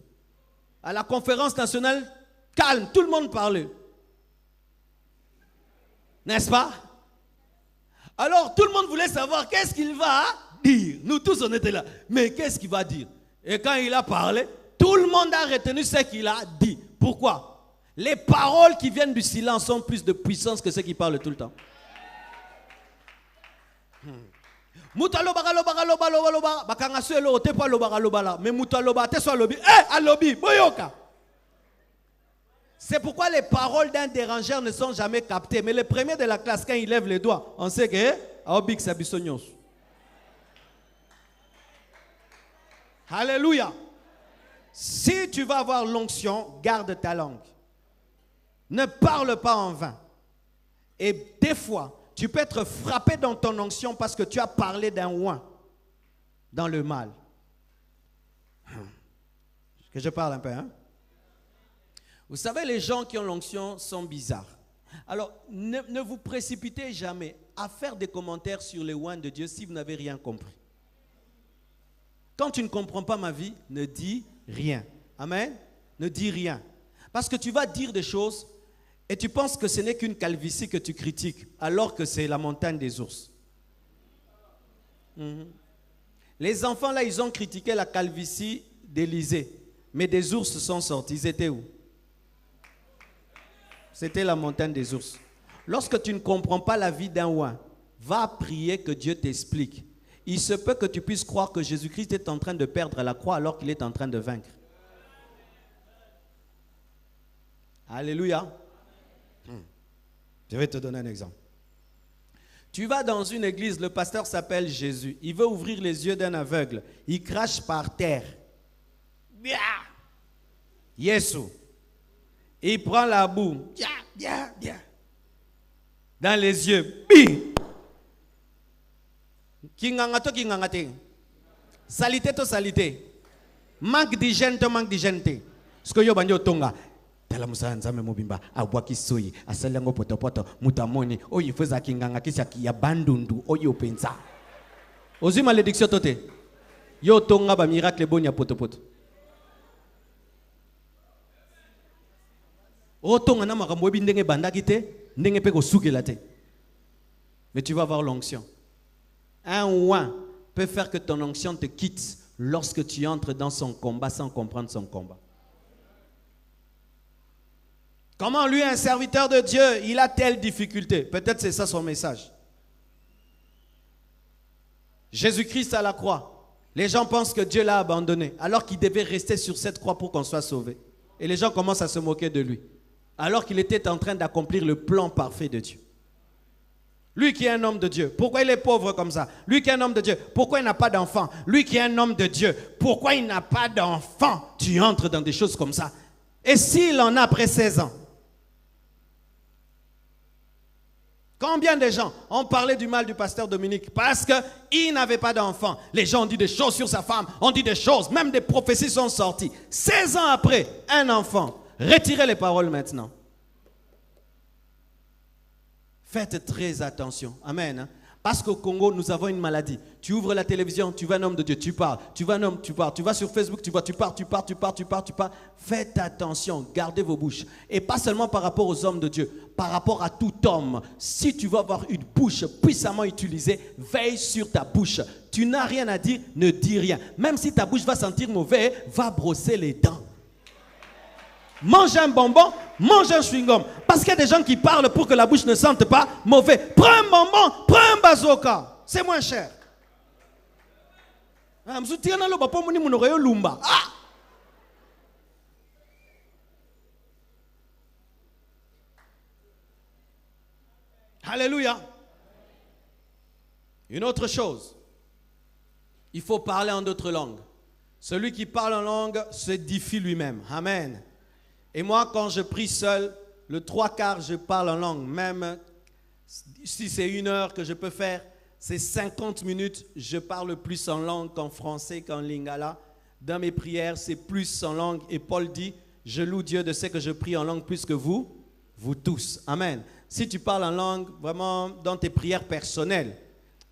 À la conférence nationale, calme, tout le monde parlait. N'est-ce pas? Alors tout le monde voulait savoir qu'est-ce qu'il va dire. Nous tous on était là. Mais qu'est-ce qu'il va dire? Et quand il a parlé, tout le monde a retenu ce qu'il a dit. Pourquoi? Les paroles qui viennent du silence ont plus de puissance que ceux qui parlent tout le temps. C'est pourquoi les paroles d'un dérangeur ne sont jamais captées. Mais le premier de la classe, quand il lève les doigts, on sait que Alléluia. Si tu vas avoir l'onction, garde ta langue. Ne parle pas en vain. Et des fois, tu peux être frappé dans ton onction parce que tu as parlé d'un oin dans le mal. Que je parle un peu, hein? Vous savez, les gens qui ont l'onction sont bizarres. Alors, ne vous précipitez jamais à faire des commentaires sur les oins de Dieu si vous n'avez rien compris. Quand tu ne comprends pas ma vie, ne dis rien. Amen? Ne dis rien. Parce que tu vas dire des choses et tu penses que ce n'est qu'une calvitie que tu critiques, alors que c'est la montagne des ours. Les enfants là, ils ont critiqué la calvitie d'Élysée. Mais des ours sont sortis. Ils étaient où? C'était la montagne des ours. Lorsque tu ne comprends pas la vie d'un oin, va prier que Dieu t'explique. Il se peut que tu puisses croire que Jésus-Christ est en train de perdre la croix alors qu'il est en train de vaincre. Alléluia. Je vais te donner un exemple. Tu vas dans une église, le pasteur s'appelle Jésus. Il veut ouvrir les yeux d'un aveugle. Il crache par terre. Yesu. Il prend la boue. Dans les yeux. Salité to salité. Manque d'hygiène to manque d'hygiène. Ce que yo banyo tonga. Tala musa nzame mobimba abwaki soyi asalango potopoto mutamoni oyi feza kinganga kisha ya bandundu oyi penza. Ozi malédiction tote. Yo tonga ba miracle bonya potopoto. O tonga na makambo bi ndenge bandaki te, ndenge pe ko sukela te. Mais tu vas avoir l'onction. Un oin peut faire que ton onction te quitte lorsque tu entres dans son combat sans comprendre son combat. Comment lui, un serviteur de Dieu, il a telle difficulté? Peut-être c'est ça son message. Jésus-Christ à la croix. Les gens pensent que Dieu l'a abandonné, alors qu'il devait rester sur cette croix pour qu'on soit sauvé. Et les gens commencent à se moquer de lui, alors qu'il était en train d'accomplir le plan parfait de Dieu. Lui qui est un homme de Dieu, pourquoi il est pauvre comme ça? Lui qui est un homme de Dieu, pourquoi il n'a pas d'enfant? Lui qui est un homme de Dieu, pourquoi il n'a pas d'enfant? Tu entres dans des choses comme ça. Et s'il en a après 16 ans? Combien de gens ont parlé du mal du pasteur Dominique parce qu'il n'avait pas d'enfant? Les gens ont dit des choses sur sa femme, ont dit des choses, même des prophéties sont sorties. 16 ans après, un enfant. Retirez les paroles maintenant. Faites très attention. Amen. Parce qu'au Congo, nous avons une maladie. Tu ouvres la télévision, tu vois un homme de Dieu, tu parles. Tu vois un homme, tu parles. Tu vas sur Facebook, tu vois, tu parles. Faites attention, gardez vos bouches. Et pas seulement par rapport aux hommes de Dieu, par rapport à tout homme. Si tu veux avoir une bouche puissamment utilisée, veille sur ta bouche. Tu n'as rien à dire, ne dis rien. Même si ta bouche va sentir mauvais, va brosser les dents. Mange un bonbon, mange un chewing-gum. Parce qu'il y a des gens qui parlent pour que la bouche ne sente pas mauvais. Prends un bonbon, prends un bazooka. C'est moins cher. Alléluia. Une autre chose. Il faut parler en d'autres langues. Celui qui parle en langue s'édifie lui-même. Amen. Et moi, quand je prie seul, le 3/4, je parle en langue. Même si c'est 1 heure que je peux faire, c'est 50 minutes, je parle plus en langue qu'en français, qu'en lingala. Dans mes prières, c'est plus en langue. Et Paul dit, je loue Dieu de ce que je prie en langue plus que vous tous. Amen. Si tu parles en langue, vraiment, dans tes prières personnelles,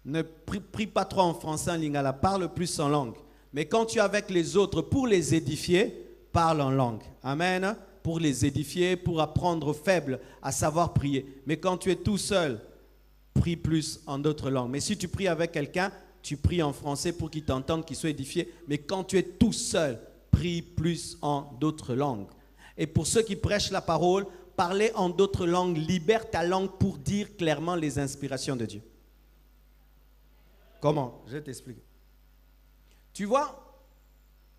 ne prie pas trop en français, en lingala, parle plus en langue. Mais quand tu es avec les autres pour les édifier, parle en langue. Amen. Pour les édifier, pour apprendre aux faibles à savoir prier. Mais quand tu es tout seul, prie plus en d'autres langues. Mais si tu pries avec quelqu'un, tu pries en français pour qu'il t'entende, qu'il soit édifié. Mais quand tu es tout seul, prie plus en d'autres langues. Et pour ceux qui prêchent la parole, parler en d'autres langues, libère ta langue pour dire clairement les inspirations de Dieu. Comment? Je vais t'expliquer. Tu vois,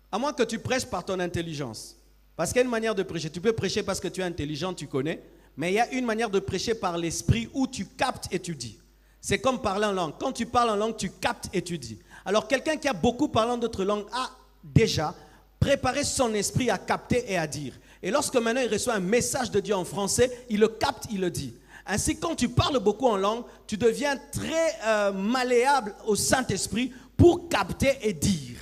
à moins que tu prêches par ton intelligence. Parce qu'il y a une manière de prêcher. Tu peux prêcher parce que tu es intelligent, tu connais. Mais il y a une manière de prêcher par l'esprit où tu captes et tu dis. C'est comme parler en langue. Quand tu parles en langue, tu captes et tu dis. Alors quelqu'un qui a beaucoup parlé en d'autres langues a déjà préparé son esprit à capter et à dire. Et lorsque maintenant il reçoit un message de Dieu en français, il le capte, il le dit. Ainsi, quand tu parles beaucoup en langue, tu deviens très malléable au Saint-Esprit pour capter et dire.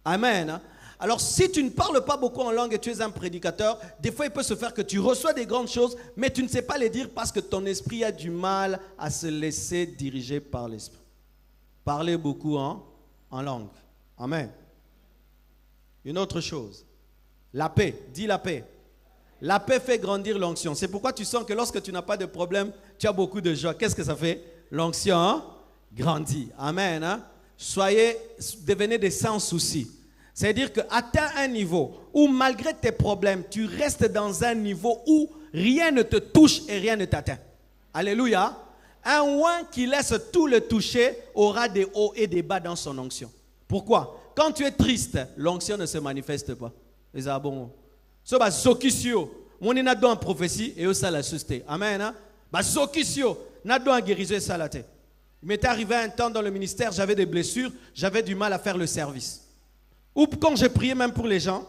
Amen. Alors, si tu ne parles pas beaucoup en langue et tu es un prédicateur, des fois, il peut se faire que tu reçois des grandes choses, mais tu ne sais pas les dire parce que ton esprit a du mal à se laisser diriger par l'esprit. Parlez beaucoup en langue. Amen. Une autre chose. La paix. Dis la paix. La paix fait grandir l'onction. C'est pourquoi tu sens que lorsque tu n'as pas de problème, tu as beaucoup de joie. Qu'est-ce que ça fait? L'onction grandit. Amen. devenez des sans soucis. C'est-à-dire qu'atteins un niveau où malgré tes problèmes, tu restes dans un niveau où rien ne te touche et rien ne t'atteint. Alléluia. Un oint qui laisse tout le toucher aura des hauts et des bas dans son onction. Pourquoi? Quand tu es triste, l'onction ne se manifeste pas. Les abons. So ba zokisio, mon ina dans prophétie et ça la susté. Amen. Ba zokisio, na dans guérison ça la tête. Il m'est arrivé un temps dans le ministère, j'avais des blessures, j'avais du mal à faire le service. Ou quand je priais même pour les gens,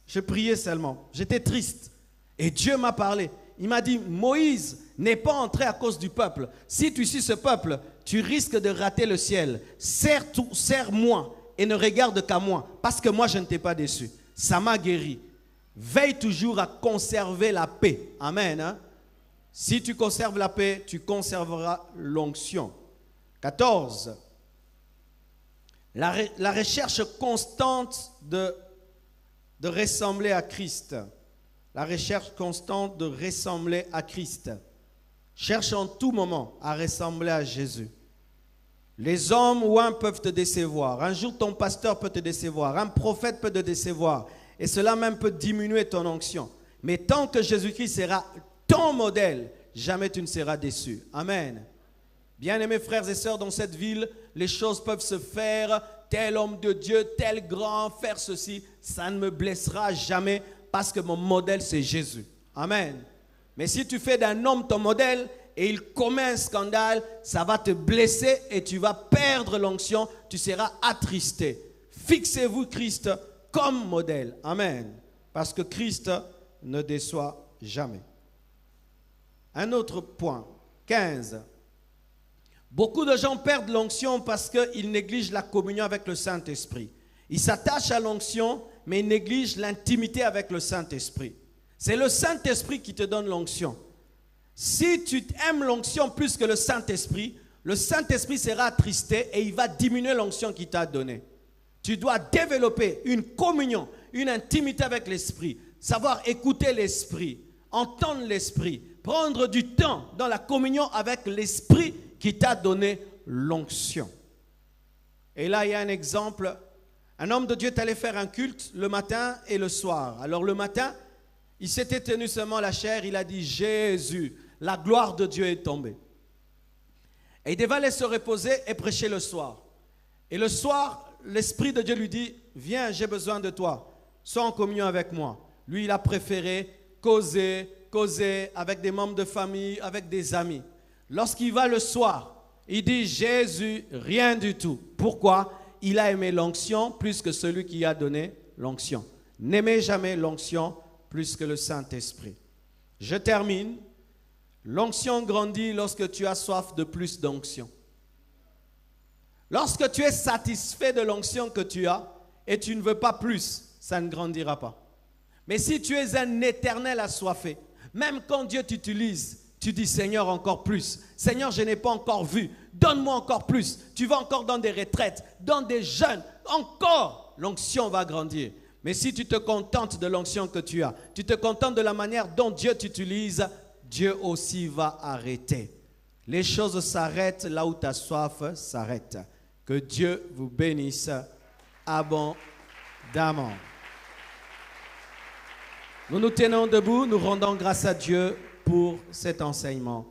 je priais seulement. J'étais triste. Et Dieu m'a parlé. Il m'a dit, Moïse n'est pas entré à cause du peuple. Si tu suis ce peuple, tu risques de rater le ciel. Serre-moi et ne regarde qu'à moi, parce que moi je ne t'ai pas déçu. Ça m'a guéri. Veille toujours à conserver la paix. Amen. Hein? Si tu conserves la paix, tu conserveras l'onction. 14. La recherche constante de ressembler à Christ. La recherche constante de ressembler à Christ. Cherche en tout moment à ressembler à Jésus. Les hommes ou un peuvent te décevoir. Un jour, ton pasteur peut te décevoir. Un prophète peut te décevoir. Et cela même peut diminuer ton onction. Mais tant que Jésus-Christ sera ton modèle, jamais tu ne seras déçu. Amen. Bien-aimés frères et sœurs, dans cette ville, les choses peuvent se faire. Tel homme de Dieu, tel grand, faire ceci. Ça ne me blessera jamais parce que mon modèle, c'est Jésus. Amen. Mais si tu fais d'un homme ton modèle et il commet un scandale, ça va te blesser et tu vas perdre l'onction. Tu seras attristé. Fixez-vous Christ comme modèle. Amen. Parce que Christ ne déçoit jamais. Un autre point. 15. Beaucoup de gens perdent l'onction parce qu'ils négligent la communion avec le Saint-Esprit. Ils s'attachent à l'onction, mais ils négligent l'intimité avec le Saint-Esprit. C'est le Saint-Esprit qui te donne l'onction. Si tu aimes l'onction plus que le Saint-Esprit sera attristé et il va diminuer l'onction qu'il t'a donnée. Tu dois développer une communion, une intimité avec l'Esprit, savoir écouter l'Esprit, entendre l'Esprit, prendre du temps dans la communion avec l'Esprit qui t'a donné l'onction. Et là, il y a un exemple. Un homme de Dieu est allé faire un culte le matin et le soir. Alors le matin, il s'était tenu seulement la chair, il a dit Jésus, la gloire de Dieu est tombée. Et il devait aller se reposer et prêcher le soir. Et le soir, l'Esprit de Dieu lui dit, viens, j'ai besoin de toi, sois en communion avec moi. Lui, il a préféré causer avec des membres de famille, avec des amis. Lorsqu'il va le soir, il dit Jésus, rien du tout. Pourquoi? Il a aimé l'onction plus que celui qui a donné l'onction. N'aimez jamais l'onction plus que le Saint-Esprit. Je termine. L'onction grandit lorsque tu as soif de plus d'onction. Lorsque tu es satisfait de l'onction que tu as et tu ne veux pas plus, ça ne grandira pas. Mais si tu es un éternel assoiffé, même quand Dieu t'utilise, tu dis Seigneur encore plus. Seigneur, je n'ai pas encore vu. Donne-moi encore plus. Tu vas encore dans des retraites, dans des jeûnes. Encore, l'onction va grandir. Mais si tu te contentes de l'onction que tu as, tu te contentes de la manière dont Dieu t'utilise, Dieu aussi va arrêter. Les choses s'arrêtent là où ta soif s'arrête. Que Dieu vous bénisse abondamment. Nous nous tenons debout, nous rendons grâce à Dieu pour cet enseignement.